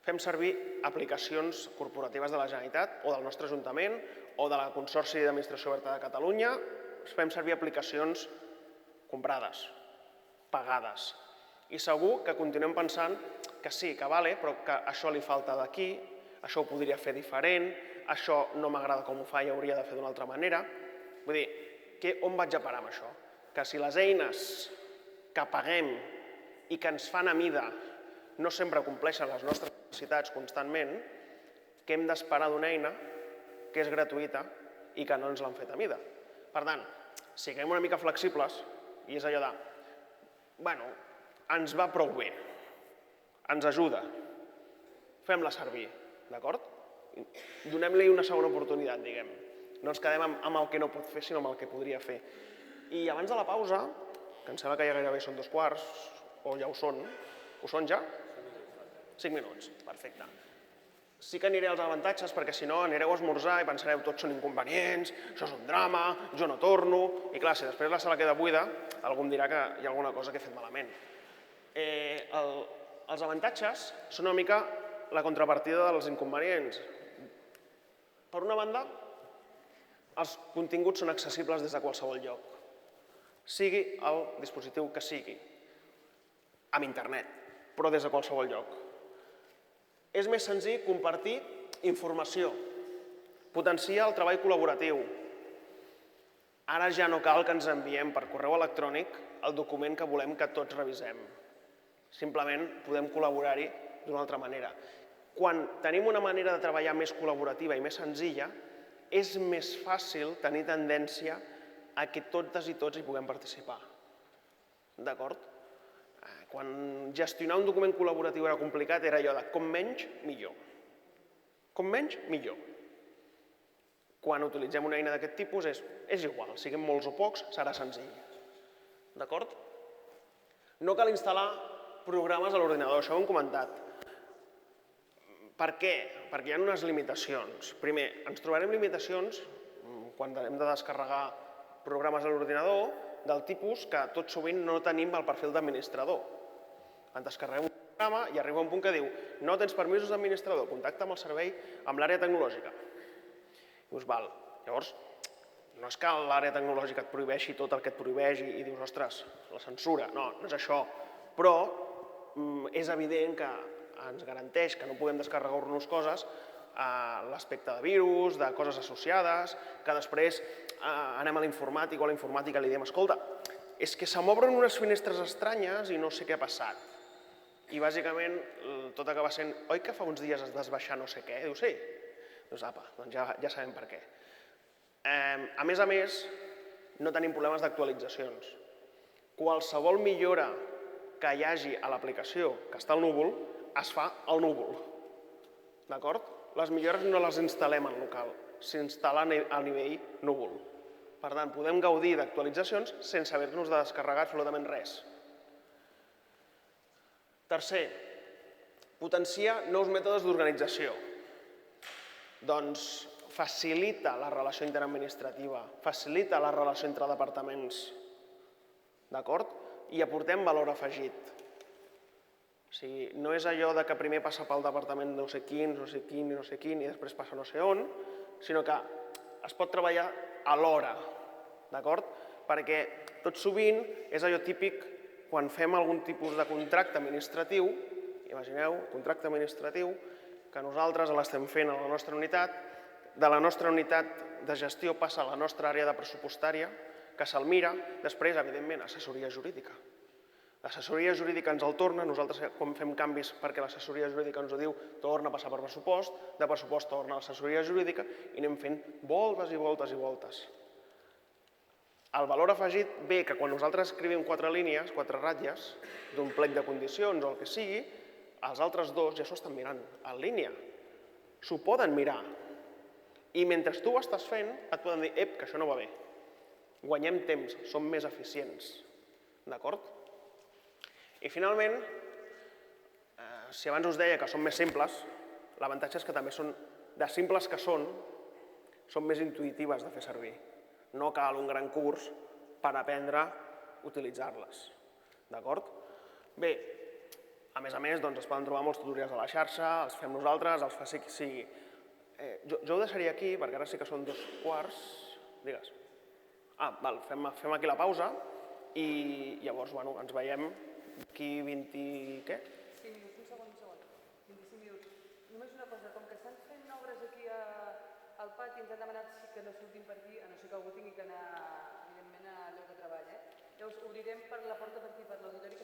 fem servir aplicacions corporatives de la Generalitat o del nostre Ajuntament o de la Consorci d'Administració Oberta de Catalunya, fem servir aplicacions comprades, pagades. I segur que continuem pensant que sí, que vale, però que això li falta d'aquí, això ho podria fer diferent, això no m'agrada com ho fa i hauria de fer d'una altra manera. Vull dir, on vaig a parar amb això? Que si les eines que paguem i que ens fan a mida no sempre compleixen les nostres necessitats constantment, que hem d'esperar d'una eina que és gratuïta i que no ens l'han fet a mida. Per tant, siguem una mica flexibles i és allò de, bueno, ens va prou bé, ens ajuda, fem-la servir, d'acord? Donem-li una segona oportunitat, diguem. No ens quedem amb el que no pot fer, sinó amb el que podria fer. I abans de la pausa, que em sembla que ja gairebé són 2:15, o ja ho són ja? 5 minuts, perfecte. Sí que aniré als avantatges, perquè si no anireu a esmorzar i pensareu tots són inconvenients, això és un drama, jo no torno... I clar, si després la sala queda buida, algú em dirà que hi ha alguna cosa que he fet malament. Els avantatges són una mica la contrapartida dels inconvenients. Per una banda, els continguts són accessibles des de qualsevol lloc, sigui el dispositiu que sigui, amb internet, però des de qualsevol lloc. És més senzill compartir informació, potenciar el treball col·laboratiu. Ara ja no cal que ens enviem per correu electrònic el document que volem que tots revisem. Simplement podem col·laborar-hi d'una altra manera. Quan tenim una manera de treballar més col·laborativa i més senzilla, és més fàcil tenir tendència a que totes i tots hi puguem participar. d'acord? Quan gestionar un document col·laboratiu era complicat, era allò de com menys, millor. Com menys, millor. Quan utilitzem una eina d'aquest tipus és igual, siguem molts o pocs, serà senzill. D'acord? No cal instal·lar programes a l'ordinador, això ho hem comentat. Per què? Perquè hi ha unes limitacions. Primer, ens trobarem limitacions quan hem de descarregar programes a l'ordinador del tipus que tot sovint no tenim el perfil d'administrador. En descarreguem un programa i arriba un punt que diu no tens permisos d'administrador, contacta amb el servei, amb l'àrea tecnològica. Dius, val, llavors, no és que l'àrea tecnològica et prohibeixi tot el que et prohibeix i dius, ostres, la censura. No, no és això. Però és evident que ens garanteix que no puguem descarregar-nos coses l'aspecte de virus, de coses associades, que després anem a l'informàtic o a la informàtica li diem, escolta, és que se m'obren unes finestres estranyes i no sé què ha passat. I bàsicament tot acaba sent, oi que fa uns dies has desbaixar no sé què? Diu, sí. Doncs apa, doncs ja sabem per què. A més, no tenim problemes d'actualitzacions. Qualsevol millora que hi hagi a l'aplicació que està al núvol es fa al núvol. D'acord? Les millores no les instal·lem en local, s'instal·len a nivell núvol. Per tant, podem gaudir d'actualitzacions sense haver-nos de descarregar absolutament res. Tercer, potenciar nous mètodes d'organització. Doncs facilita la relació interadministrativa, facilita la relació entre departaments, d'acord? I aportem valor afegit. O sigui, no és allò que primer passa pel departament no sé quin, i després passa no sé on, sinó que es pot treballar alhora, d'acord? Perquè tot sovint és allò típic quan fem algun tipus de contracte administratiu, imagineu, contracte administratiu, que nosaltres l'estem fent a la nostra unitat, de la nostra unitat de gestió passa a la nostra àrea de pressupostària, que se'l mira, després, evidentment, assessoria jurídica. L'assessoria jurídica ens el torna, nosaltres quan fem canvis perquè l'assessoria jurídica ens ho diu, torna a passar per pressupost, de pressupost torna a l'assessoria jurídica i anem fent voltes i voltes i voltes. El valor afegit ve que quan nosaltres escrivim 4 línies, 4 ratlles, d'un plec de condicions o el que sigui, els altres dos ja s'ho estan mirant en línia. S'ho poden mirar. I mentre tu ho estàs fent, et poden dir, que això no va bé. Guanyem temps, som més eficients. D'acord? I finalment, si abans us deia que són més simples, l'avantatge és que també són, de simples que són més intuïtives de fer servir. No cal un gran curs per aprendre a utilitzar-les. D'acord? Bé, a més, es poden trobar molts tutorials a la xarxa, els fem nosaltres, els fa qui sigui. Jo ho deixaria aquí, perquè ara sí que són 2:15. Digues. Fem aquí la pausa i llavors ens veiem d'aquí 20... què? 5 minuts, un segon. 25 minuts. Només una cosa, com que estan fent obres aquí al pati, ens han demanat que no sortim per aquí, a no ser que algú tingui que anar, evidentment, a lloc de treball. Llavors, obrirem per la porta per aquí, per l'auditori,